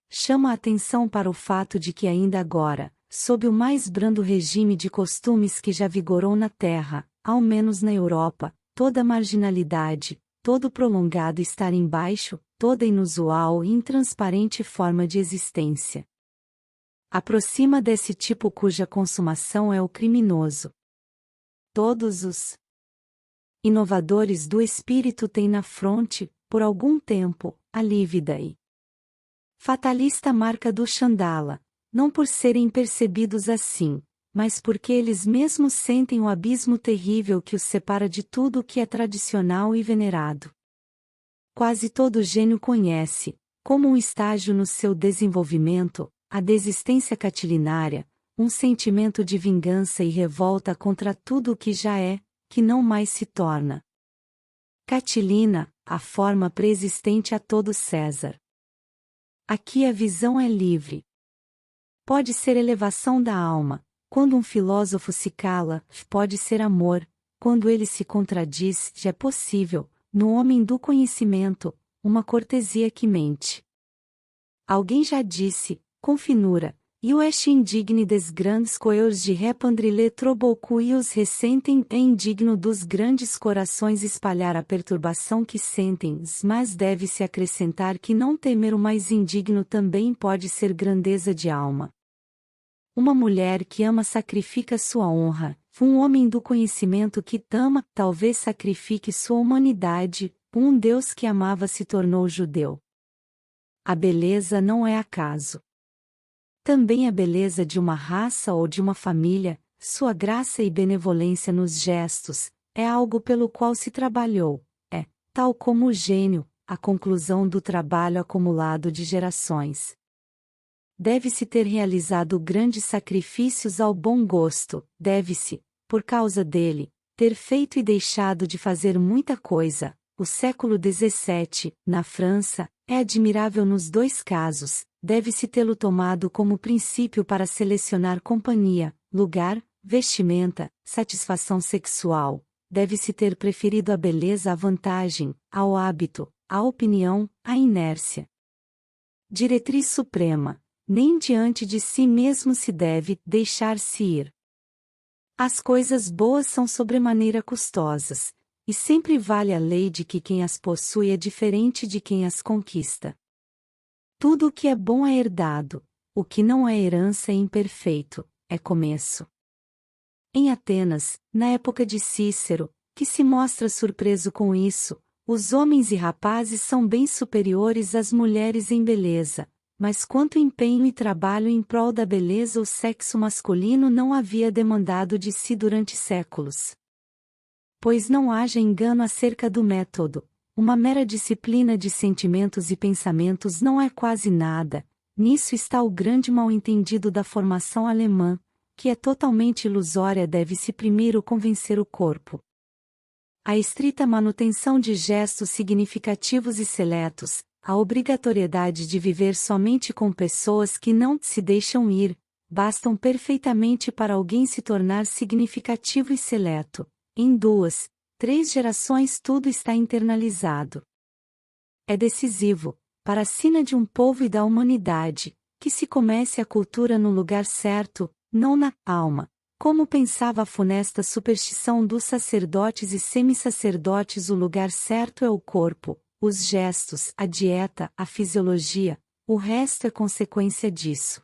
Chama a atenção para o fato de que ainda agora, sob o mais brando regime de costumes que já vigorou na Terra, ao menos na Europa, toda marginalidade, todo prolongado estar embaixo, toda inusual e intransparente forma de existência aproxima desse tipo cuja consumação é o criminoso. Todos os inovadores do espírito têm na fronte, por algum tempo, a lívida e fatalista marca do Chandala, não por serem percebidos assim, mas porque eles mesmos sentem o abismo terrível que os separa de tudo o que é tradicional e venerado. Quase todo gênio conhece, como um estágio no seu desenvolvimento, a desistência catilinária, um sentimento de vingança e revolta contra tudo o que já é, que não mais se torna. Catilina, a forma preexistente a todo César. Aqui a visão é livre. Pode ser elevação da alma, quando um filósofo se cala, pode ser amor, quando ele se contradiz, já é possível, no homem do conhecimento, uma cortesia que mente. Alguém já disse, com finura, e o est indigne des grandes coeurs de répandre le trop beaucoup e os ressentem é indigno dos grandes corações espalhar a perturbação que sentem, mas deve-se acrescentar que não temer o mais indigno também pode ser grandeza de alma. Uma mulher que ama sacrifica sua honra, um homem do conhecimento que ama, talvez sacrifique sua humanidade, um Deus que amava se tornou judeu. A beleza não é acaso. Também a beleza de uma raça ou de uma família, sua graça e benevolência nos gestos, é algo pelo qual se trabalhou, é, tal como o gênio, a conclusão do trabalho acumulado de gerações. Deve-se ter realizado grandes sacrifícios ao bom gosto, deve-se, por causa dele, ter feito e deixado de fazer muita coisa. O século XVII, na França, é admirável nos dois casos, deve-se tê-lo tomado como princípio para selecionar companhia, lugar, vestimenta, satisfação sexual, deve-se ter preferido a beleza à vantagem, ao hábito, à opinião, à inércia. Diretriz suprema: nem diante de si mesmo se deve deixar-se ir. As coisas boas são sobremaneira custosas, e sempre vale a lei de que quem as possui é diferente de quem as conquista. Tudo o que é bom é herdado, o que não é herança é imperfeito, é começo. Em Atenas, na época de Cícero, que se mostra surpreso com isso, os homens e rapazes são bem superiores às mulheres em beleza, mas quanto empenho e trabalho em prol da beleza o sexo masculino não havia demandado de si durante séculos. Pois não haja engano acerca do método, uma mera disciplina de sentimentos e pensamentos não é quase nada, nisso está o grande mal-entendido da formação alemã, que é totalmente ilusória. Deve-se primeiro convencer o corpo. A estrita manutenção de gestos significativos e seletos, a obrigatoriedade de viver somente com pessoas que não se deixam ir, bastam perfeitamente para alguém se tornar significativo e seleto. Em 2, 3 gerações tudo está internalizado. É decisivo, para a sina de um povo e da humanidade, que se comece a cultura no lugar certo, não na alma, como pensava a funesta superstição dos sacerdotes e semi-sacerdotes. O lugar certo é o corpo, os gestos, a dieta, a fisiologia, o resto é consequência disso.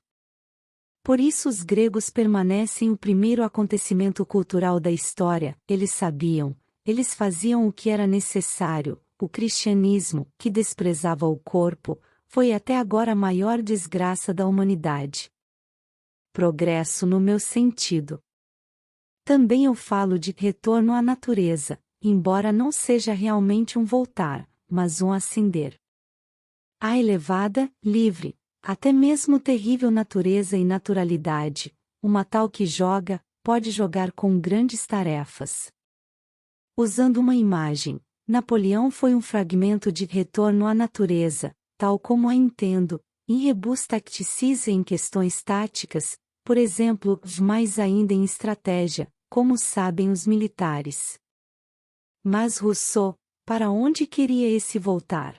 Por isso os gregos permanecem o primeiro acontecimento cultural da história. Eles sabiam, eles faziam o que era necessário. O cristianismo, que desprezava o corpo, foi até agora a maior desgraça da humanidade. Progresso no meu sentido. Também eu falo de retorno à natureza, embora não seja realmente um voltar, mas um ascender. A elevada, livre, até mesmo terrível natureza e naturalidade, uma tal que joga, pode jogar com grandes tarefas. Usando uma imagem, Napoleão foi um fragmento de retorno à natureza, tal como a entendo, em rebus tacticis em questões táticas, por exemplo, mais ainda em estratégia, como sabem os militares. Mas Rousseau, para onde queria esse voltar?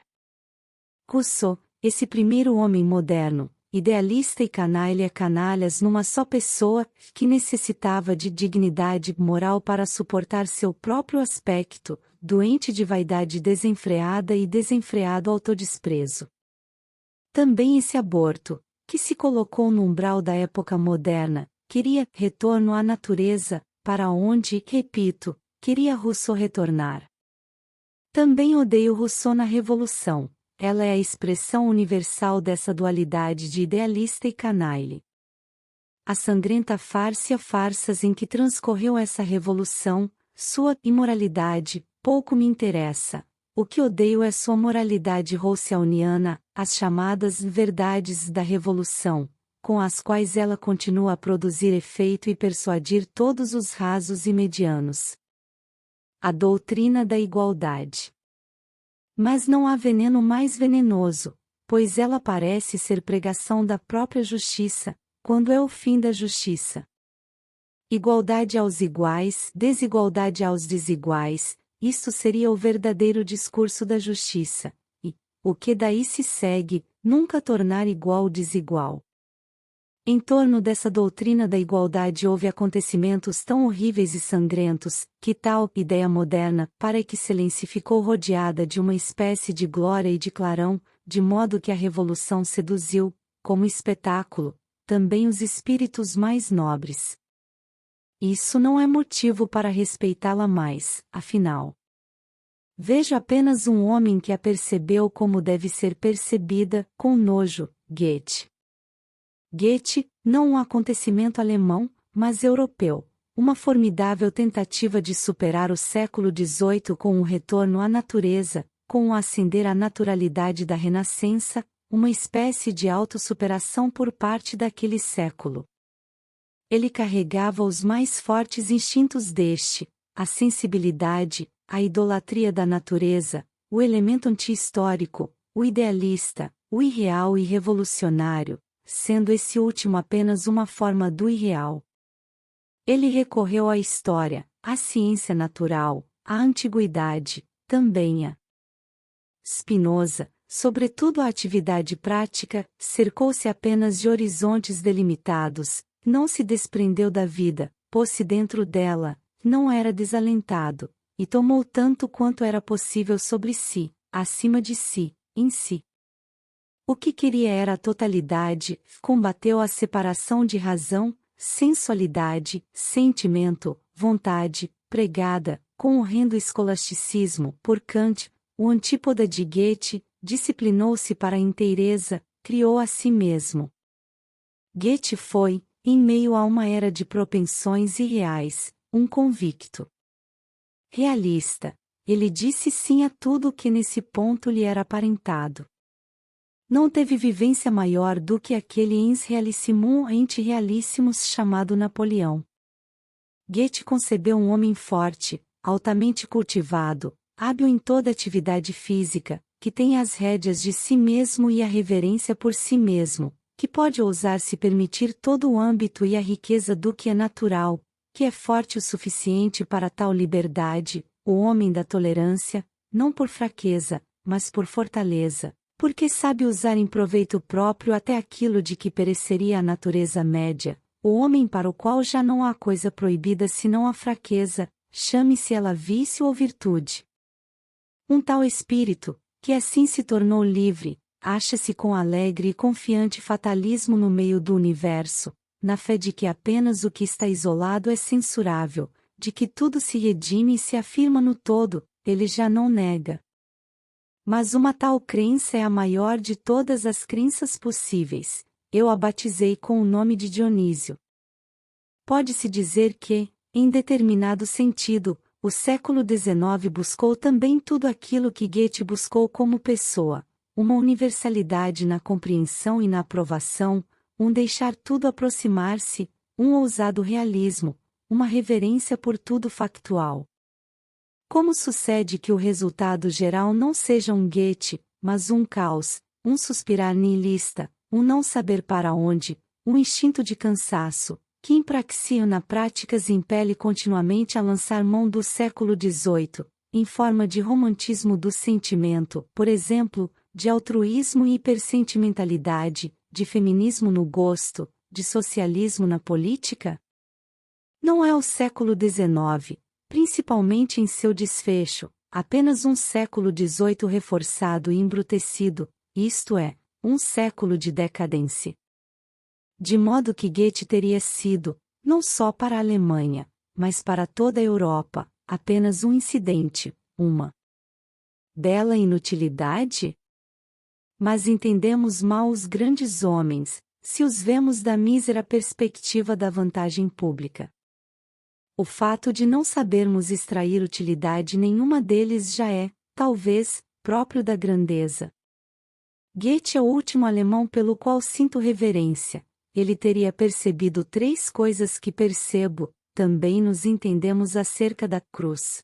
Rousseau, esse primeiro homem moderno, idealista e canalhas numa só pessoa, que necessitava de dignidade moral para suportar seu próprio aspecto, doente de vaidade desenfreada e desenfreado autodesprezo. Também esse aborto, que se colocou no umbral da época moderna, queria retorno à natureza, para onde, repito, queria Rousseau retornar. Também odeio Rousseau na Revolução. Ela é a expressão universal dessa dualidade de idealista e canalha. A sangrenta farsas em que transcorreu essa revolução, sua imoralidade, pouco me interessa. O que odeio é sua moralidade rousseliana, as chamadas verdades da revolução, com as quais ela continua a produzir efeito e persuadir todos os rasos e medianos. A doutrina da igualdade. Mas não há veneno mais venenoso, pois ela parece ser pregação da própria justiça, quando é o fim da justiça. Igualdade aos iguais, desigualdade aos desiguais, isto seria o verdadeiro discurso da justiça, e, o que daí se segue, nunca tornar igual o desigual. Em torno dessa doutrina da igualdade houve acontecimentos tão horríveis e sangrentos, que tal ideia moderna, para excelência, ficou rodeada de uma espécie de glória e de clarão, de modo que a revolução seduziu, como espetáculo, também os espíritos mais nobres. Isso não é motivo para respeitá-la mais, afinal. Vejo apenas um homem que a percebeu como deve ser percebida, com nojo, Goethe. Goethe, não um acontecimento alemão, mas europeu, uma formidável tentativa de superar o século XVIII com um retorno à natureza, com o ascender à naturalidade da Renascença, uma espécie de autossuperação por parte daquele século. Ele carregava os mais fortes instintos deste, a sensibilidade, a idolatria da natureza, o elemento anti-histórico, o idealista, o irreal e revolucionário, sendo esse último apenas uma forma do irreal. Ele recorreu à história, a ciência natural, a antiguidade, também a Spinoza, sobretudo a atividade prática, cercou-se apenas de horizontes delimitados, não se desprendeu da vida, pôs-se dentro dela, não era desalentado, e tomou tanto quanto era possível sobre si, acima de si, em si. O que queria era a totalidade, combateu a separação de razão, sensualidade, sentimento, vontade, pregada, com o horrendo escolasticismo, por Kant, o antípoda de Goethe, disciplinou-se para a inteireza, criou a si mesmo. Goethe foi, em meio a uma era de propensões irreais, um convicto realista. Ele disse sim a tudo o que nesse ponto lhe era aparentado. Não teve vivência maior do que aquele ens realissimum ente realissimus chamado Napoleão. Goethe concebeu um homem forte, altamente cultivado, hábil em toda atividade física, que tem as rédeas de si mesmo e a reverência por si mesmo, que pode ousar se permitir todo o âmbito e a riqueza do que é natural, que é forte o suficiente para tal liberdade, o homem da tolerância, não por fraqueza, mas por fortaleza, porque sabe usar em proveito próprio até aquilo de que pereceria a natureza média, o homem para o qual já não há coisa proibida senão a fraqueza, chame-se ela vício ou virtude. Um tal espírito, que assim se tornou livre, acha-se com alegre e confiante fatalismo no meio do universo, na fé de que apenas o que está isolado é censurável, de que tudo se redime e se afirma no todo, ele já não nega. Mas uma tal crença é a maior de todas as crenças possíveis. Eu a batizei com o nome de Dionísio. Pode-se dizer que, em determinado sentido, o século XIX buscou também tudo aquilo que Goethe buscou como pessoa, uma universalidade na compreensão e na aprovação, um deixar tudo aproximar-se, um ousado realismo, uma reverência por tudo factual. Como sucede que o resultado geral não seja um Goethe, mas um caos, um suspirar nihilista, um não saber para onde, um instinto de cansaço, que impraxio na prática se impele continuamente a lançar mão do século XVIII, em forma de romantismo do sentimento, por exemplo, de altruísmo e hipersentimentalidade, de feminismo no gosto, de socialismo na política? Não é o século XIX, principalmente em seu desfecho, apenas um século XVIII reforçado e embrutecido, isto é, um século de decadência. De modo que Goethe teria sido, não só para a Alemanha, mas para toda a Europa, apenas um incidente, uma bela inutilidade? Mas entendemos mal os grandes homens, se os vemos da mísera perspectiva da vantagem pública. O fato de não sabermos extrair utilidade nenhuma deles já é, talvez, próprio da grandeza. Goethe é o último alemão pelo qual sinto reverência. Ele teria percebido 3 coisas que percebo, também nos entendemos acerca da cruz.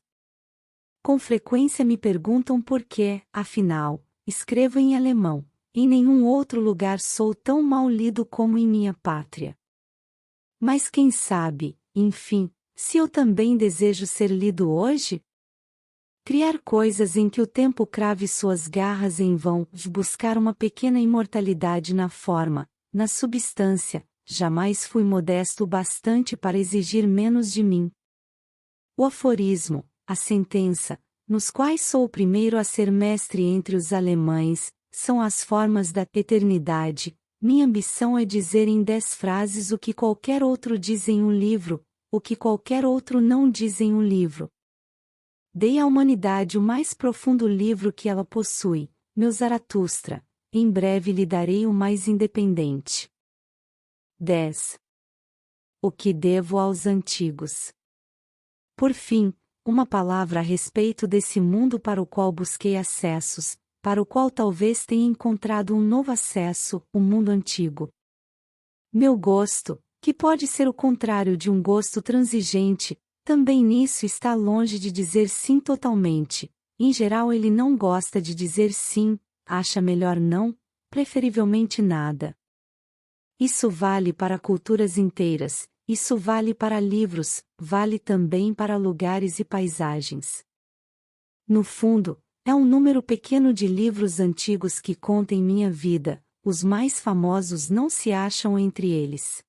Com frequência me perguntam por que, afinal, escrevo em alemão. Em nenhum outro lugar sou tão mal lido como em minha pátria. Mas quem sabe, enfim, se eu também desejo ser lido hoje? Criar coisas em que o tempo crave suas garras em vão, buscar uma pequena imortalidade na forma, na substância, jamais fui modesto o bastante para exigir menos de mim. O aforismo, a sentença, nos quais sou o primeiro a ser mestre entre os alemães, são as formas da eternidade. Minha ambição é dizer em 10 frases o que qualquer outro diz em um livro, o que qualquer outro não diz em um livro. Dei à humanidade o mais profundo livro que ela possui, meu Zaratustra. Em breve lhe darei o mais independente. 10. O que devo aos antigos. Por fim, uma palavra a respeito desse mundo para o qual busquei acessos, para o qual talvez tenha encontrado um novo acesso, o mundo antigo. Meu gosto, que pode ser o contrário de um gosto transigente, também nisso está longe de dizer sim totalmente. Em geral ele não gosta de dizer sim, acha melhor não, preferivelmente nada. Isso vale para culturas inteiras, isso vale para livros, vale também para lugares e paisagens. No fundo, é um número pequeno de livros antigos que contem minha vida, os mais famosos não se acham entre eles.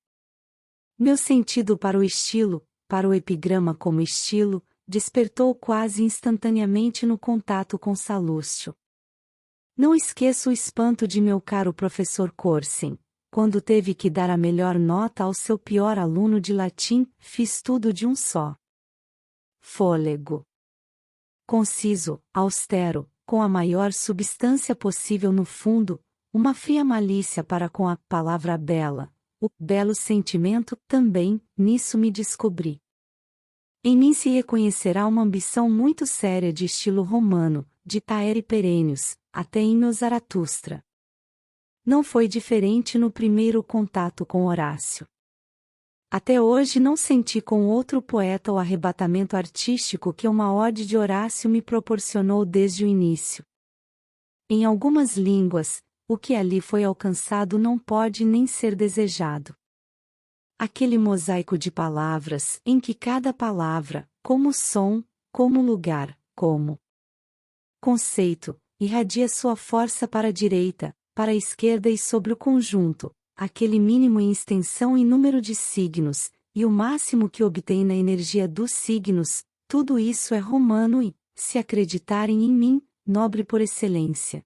Meu sentido para o estilo, para o epigrama como estilo, despertou quase instantaneamente no contato com Salustio. Não esqueço o espanto de meu caro professor Corsen, quando teve que dar a melhor nota ao seu pior aluno de latim, fiz tudo de um só fôlego. Conciso, austero, com a maior substância possível no fundo, uma fria malícia para com a palavra bela, o belo sentimento, também, nisso me descobri. Em mim se reconhecerá uma ambição muito séria de estilo romano, de taere perênios, até em meu Zaratustra. Não foi diferente no primeiro contato com Horácio. Até hoje não senti com outro poeta o arrebatamento artístico que uma ode de Horácio me proporcionou desde o início. Em algumas línguas, o que ali foi alcançado não pode nem ser desejado. Aquele mosaico de palavras, em que cada palavra, como som, como lugar, como conceito, irradia sua força para a direita, para a esquerda e sobre o conjunto, aquele mínimo em extensão e número de signos, e o máximo que obtém na energia dos signos, tudo isso é romano e, se acreditarem em mim, nobre por excelência.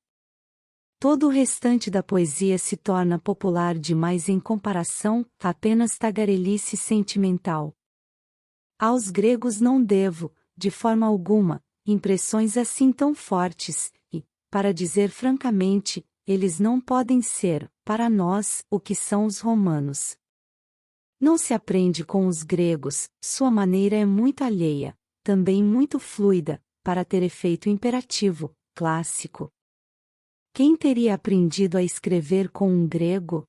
Todo o restante da poesia se torna popular demais em comparação, apenas tagarelice sentimental. Aos gregos não devo, de forma alguma, impressões assim tão fortes, e, para dizer francamente, eles não podem ser, para nós, o que são os romanos. Não se aprende com os gregos, sua maneira é muito alheia, também muito fluida, para ter efeito imperativo, clássico. Quem teria aprendido a escrever com um grego?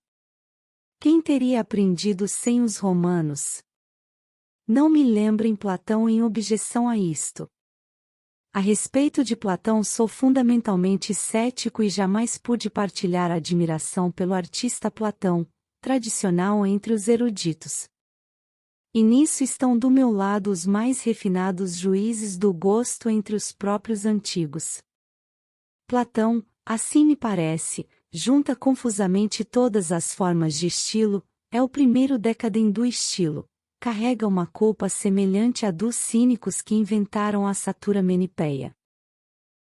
Quem teria aprendido sem os romanos? Não me lembrem Platão em objeção a isto. A respeito de Platão sou fundamentalmente cético e jamais pude partilhar a admiração pelo artista Platão, tradicional entre os eruditos. E nisso estão do meu lado os mais refinados juízes do gosto entre os próprios antigos. Platão, assim me parece, junta confusamente todas as formas de estilo, é o primeiro década do estilo, carrega uma culpa semelhante à dos cínicos que inventaram a satura menipeia.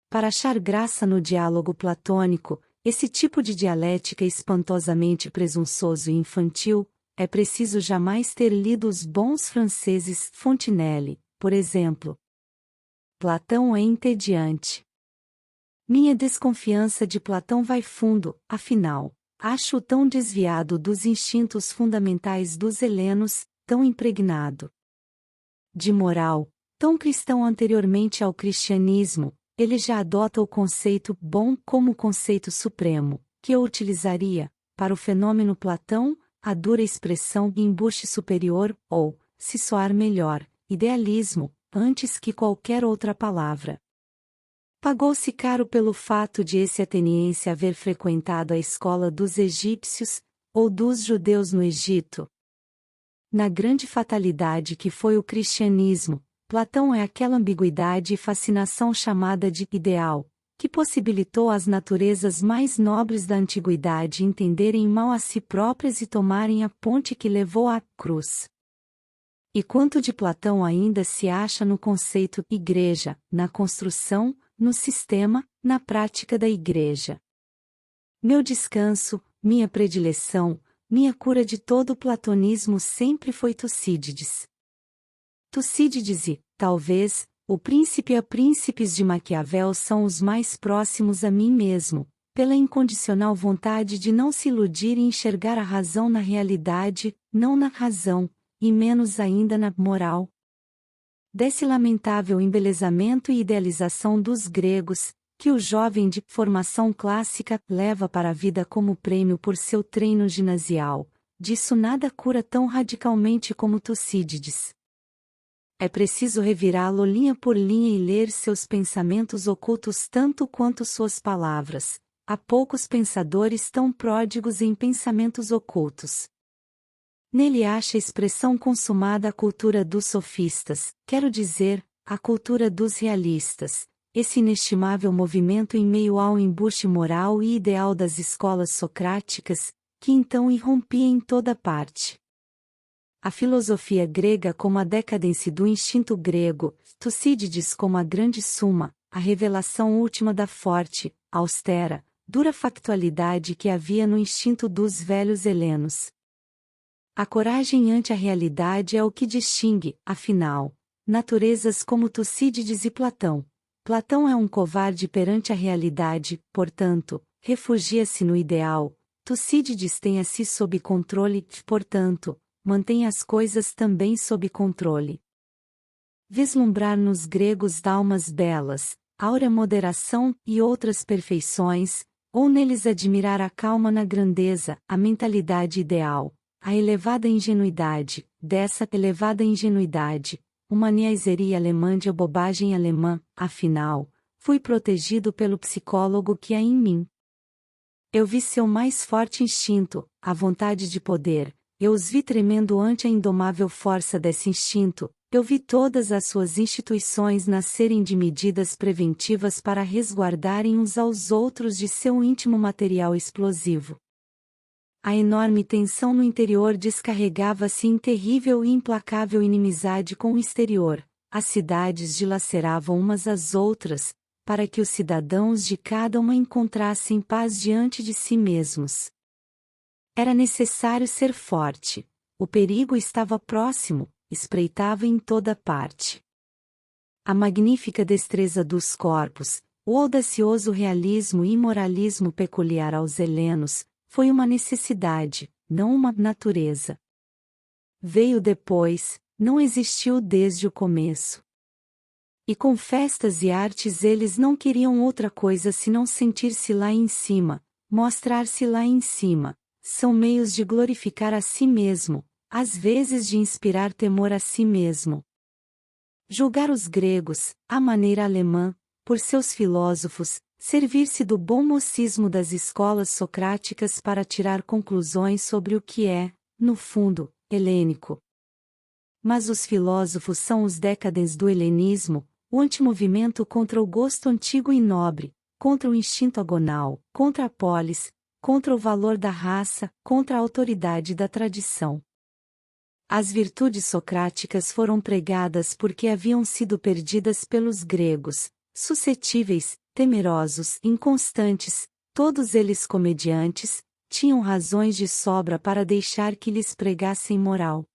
Para achar graça no diálogo platônico, esse tipo de dialética espantosamente presunçoso e infantil, é preciso jamais ter lido os bons franceses Fontenelle, por exemplo. Platão é entediante. Minha desconfiança de Platão vai fundo, afinal, acho-o tão desviado dos instintos fundamentais dos helenos, tão impregnado de moral, tão cristão anteriormente ao cristianismo, ele já adota o conceito bom como conceito supremo, que eu utilizaria, para o fenômeno Platão, a dura expressão embuste superior, ou, se soar melhor, idealismo, antes que qualquer outra palavra. Pagou-se caro pelo fato de esse ateniense haver frequentado a escola dos egípcios, ou dos judeus no Egito. Na grande fatalidade que foi o cristianismo, Platão é aquela ambiguidade e fascinação chamada de ideal, que possibilitou às naturezas mais nobres da antiguidade entenderem mal a si próprias e tomarem a ponte que levou à cruz. E quanto de Platão ainda se acha no conceito igreja, na construção, no sistema, na prática da igreja. Meu descanso, minha predileção, minha cura de todo o platonismo sempre foi Tucídides. Tucídides e, talvez, o príncipe a príncipes de Maquiavel são os mais próximos a mim mesmo, pela incondicional vontade de não se iludir e enxergar a razão na realidade, não na razão, e menos ainda na moral. Desse lamentável embelezamento e idealização dos gregos, que o jovem de formação clássica leva para a vida como prêmio por seu treino ginasial, disso nada cura tão radicalmente como Tucídides. É preciso revirá-lo linha por linha e ler seus pensamentos ocultos tanto quanto suas palavras. Há poucos pensadores tão pródigos em pensamentos ocultos. Nele acha expressão consumada a cultura dos sofistas, quero dizer, a cultura dos realistas, esse inestimável movimento em meio ao embuste moral e ideal das escolas socráticas, que então irrompia em toda parte. A filosofia grega como a decadência do instinto grego, Tucídides como a grande suma, a revelação última da forte, austera, dura factualidade que havia no instinto dos velhos helenos. A coragem ante a realidade é o que distingue, afinal, naturezas como Tucídides e Platão. Platão é um covarde perante a realidade, portanto, refugia-se no ideal. Tucídides tem a si sob controle, portanto, mantém as coisas também sob controle. Vislumbrar nos gregos dalmas belas, áurea moderação e outras perfeições, ou neles admirar a calma na grandeza, a mentalidade ideal, a elevada ingenuidade, dessa elevada ingenuidade, uma niaiseria alemã de bobagem alemã, afinal, fui protegido pelo psicólogo que há em mim. Eu vi seu mais forte instinto, a vontade de poder, eu os vi tremendo ante a indomável força desse instinto, eu vi todas as suas instituições nascerem de medidas preventivas para resguardarem uns aos outros de seu íntimo material explosivo. A enorme tensão no interior descarregava-se em terrível e implacável inimizade com o exterior, as cidades dilaceravam umas às outras, para que os cidadãos de cada uma encontrassem paz diante de si mesmos. Era necessário ser forte, o perigo estava próximo, espreitava em toda parte. A magnífica destreza dos corpos, o audacioso realismo e imoralismo peculiar aos helenos, foi uma necessidade, não uma natureza. Veio depois, não existiu desde o começo. E com festas e artes eles não queriam outra coisa senão sentir-se lá em cima, mostrar-se lá em cima, são meios de glorificar a si mesmo, às vezes de inspirar temor a si mesmo. Julgar os gregos, à maneira alemã, por seus filósofos, servir-se do bom mocismo das escolas socráticas para tirar conclusões sobre o que é, no fundo, helênico. Mas os filósofos são os décadens do helenismo, o antimovimento contra o gosto antigo e nobre, contra o instinto agonal, contra a polis, contra o valor da raça, contra a autoridade da tradição. As virtudes socráticas foram pregadas porque haviam sido perdidas pelos gregos, suscetíveis, temerosos, inconstantes, todos eles comediantes, tinham razões de sobra para deixar que lhes pregassem moral.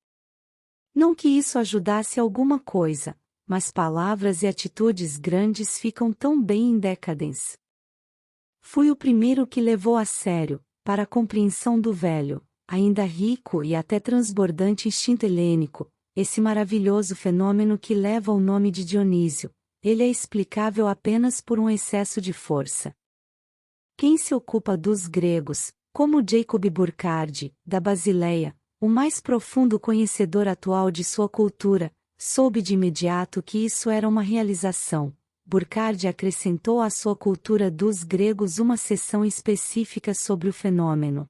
Não que isso ajudasse alguma coisa, mas palavras e atitudes grandes ficam tão bem em decadência. Fui o primeiro que levou a sério, para a compreensão do velho, ainda rico e até transbordante instinto helênico, esse maravilhoso fenômeno que leva o nome de Dionísio. Ele é explicável apenas por um excesso de força. Quem se ocupa dos gregos, como Jacob Burckhardt, da Basileia, o mais profundo conhecedor atual de sua cultura, soube de imediato que isso era uma realização. Burckhardt acrescentou à sua cultura dos gregos uma seção específica sobre o fenômeno.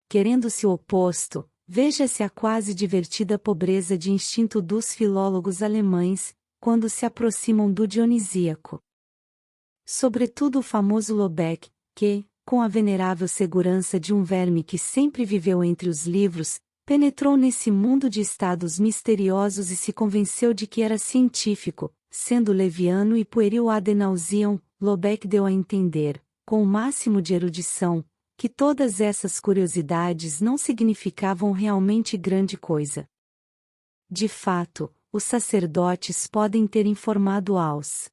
Querendo-se o oposto, veja-se a quase divertida pobreza de instinto dos filólogos alemães, quando se aproximam do dionisíaco. Sobretudo o famoso Lobeck, que, com a venerável segurança de um verme que sempre viveu entre os livros, penetrou nesse mundo de estados misteriosos e se convenceu de que era científico, sendo leviano e pueril ad nauseam. Lobeck deu a entender, com o máximo de erudição, que todas essas curiosidades não significavam realmente grande coisa. De fato, os sacerdotes podem ter informado aos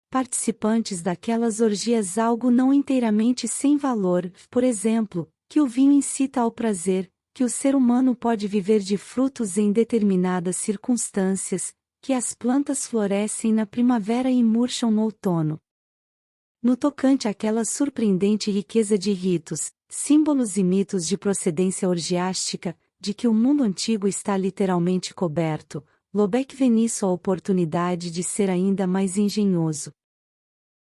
participantes daquelas orgias algo não inteiramente sem valor, por exemplo, que o vinho incita ao prazer, que o ser humano pode viver de frutos em determinadas circunstâncias, que as plantas florescem na primavera e murcham no outono. No tocante àquela surpreendente riqueza de ritos, símbolos e mitos de procedência orgiástica, de que o mundo antigo está literalmente coberto, Lobeck vê nisso a oportunidade de ser ainda mais engenhoso.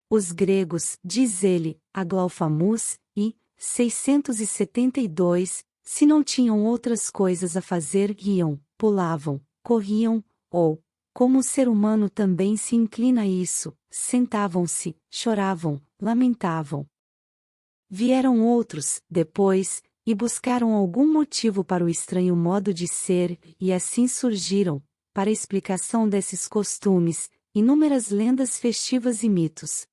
Os gregos, diz ele, Aglaophamus, I. 672, se não tinham outras coisas a fazer, iam, pulavam, corriam, ou, como o ser humano também se inclina a isso, sentavam-se, choravam, lamentavam. Vieram outros, depois, e buscaram algum motivo para o estranho modo de ser, e assim surgiram, para explicação desses costumes, inúmeras lendas festivas e mitos.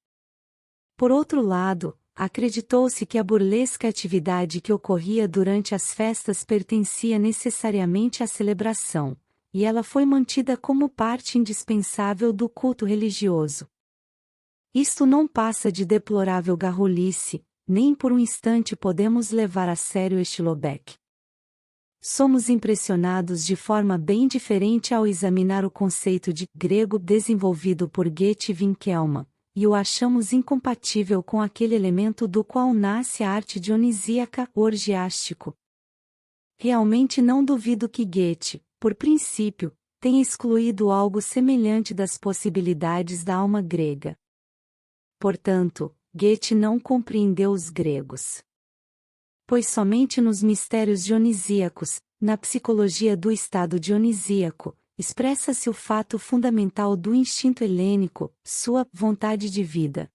Por outro lado, acreditou-se que a burlesca atividade que ocorria durante as festas pertencia necessariamente à celebração, e ela foi mantida como parte indispensável do culto religioso. Isto não passa de deplorável garrulice, nem por um instante podemos levar a sério este Lobeck. Somos impressionados de forma bem diferente ao examinar o conceito de grego desenvolvido por Goethe e Winckelmann, e o achamos incompatível com aquele elemento do qual nasce a arte dionisíaca, o orgiástico. Realmente não duvido que Goethe, por princípio, tenha excluído algo semelhante das possibilidades da alma grega. Portanto, Goethe não compreendeu os gregos. Pois somente nos mistérios dionisíacos, na psicologia do estado dionisíaco, expressa-se o fato fundamental do instinto helênico, sua vontade de vida.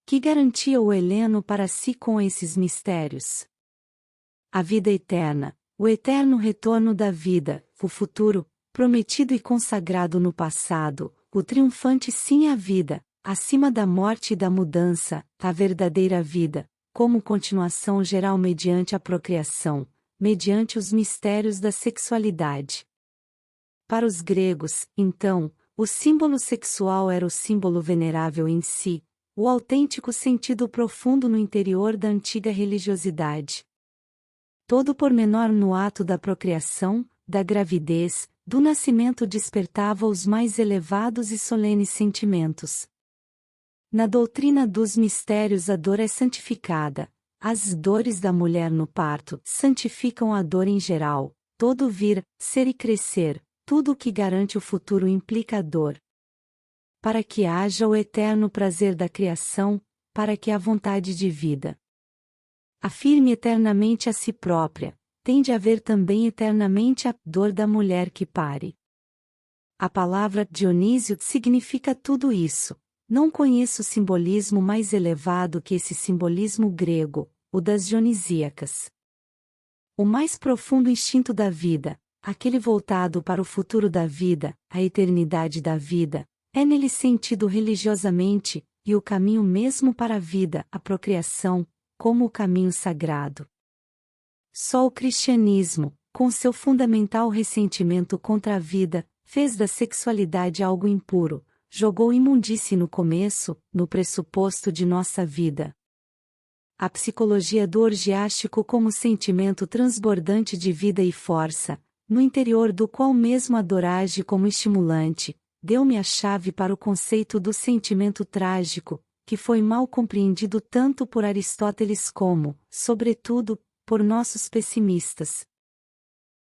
Que garantia o heleno para si com esses mistérios? A vida eterna, o eterno retorno da vida, o futuro, prometido e consagrado no passado, o triunfante sim à vida, acima da morte e da mudança, a verdadeira vida, como continuação geral mediante a procriação, mediante os mistérios da sexualidade. Para os gregos, então, o símbolo sexual era o símbolo venerável em si, o autêntico sentido profundo no interior da antiga religiosidade. Todo pormenor no ato da procriação, da gravidez, do nascimento despertava os mais elevados e solenes sentimentos. Na doutrina dos mistérios a dor é santificada, as dores da mulher no parto santificam a dor em geral, todo vir, ser e crescer, tudo o que garante o futuro implica a dor. Para que haja o eterno prazer da criação, para que a vontade de vida afirme eternamente a si própria, tem de haver também eternamente a dor da mulher que pare. A palavra Dionísio significa tudo isso. Não conheço simbolismo mais elevado que esse simbolismo grego, o das dionisíacas. O mais profundo instinto da vida, aquele voltado para o futuro da vida, a eternidade da vida, é nele sentido religiosamente, e o caminho mesmo para a vida, a procriação, como o caminho sagrado. Só o cristianismo, com seu fundamental ressentimento contra a vida, fez da sexualidade algo impuro, jogou imundície no começo, no pressuposto de nossa vida. A psicologia do orgiástico como sentimento transbordante de vida e força, no interior do qual mesmo a dor age como estimulante, deu-me a chave para o conceito do sentimento trágico, que foi mal compreendido tanto por Aristóteles como, sobretudo, por nossos pessimistas.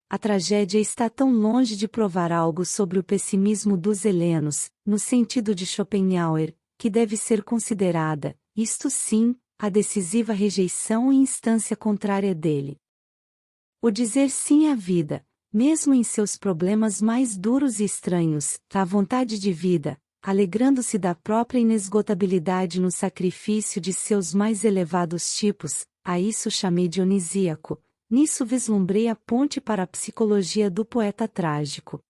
A tragédia está tão longe de provar algo sobre o pessimismo dos helenos, no sentido de Schopenhauer, que deve ser considerada, isto sim, a decisiva rejeição e instância contrária dele. O dizer sim à vida, mesmo em seus problemas mais duros e estranhos, a vontade de vida, alegrando-se da própria inesgotabilidade no sacrifício de seus mais elevados tipos, a isso chamei dionisíaco. Nisso vislumbrei a ponte para a psicologia do poeta trágico.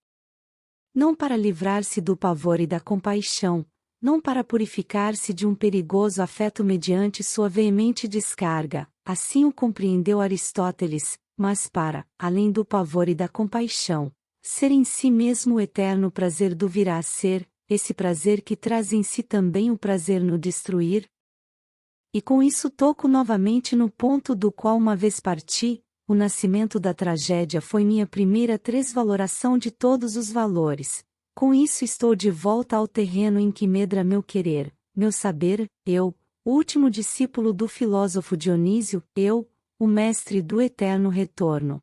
Não para livrar-se do pavor e da compaixão, não para purificar-se de um perigoso afeto mediante sua veemente descarga, assim o compreendeu Aristóteles, mas para, além do pavor e da compaixão, ser em si mesmo o eterno prazer do vir a ser, esse prazer que traz em si também o prazer no destruir. E com isso toco novamente no ponto do qual uma vez parti. O nascimento da tragédia foi minha primeira transvaloração de todos os valores. Com isso estou de volta ao terreno em que medra meu querer, meu saber, eu, o último discípulo do filósofo Dionísio, eu, o mestre do eterno retorno.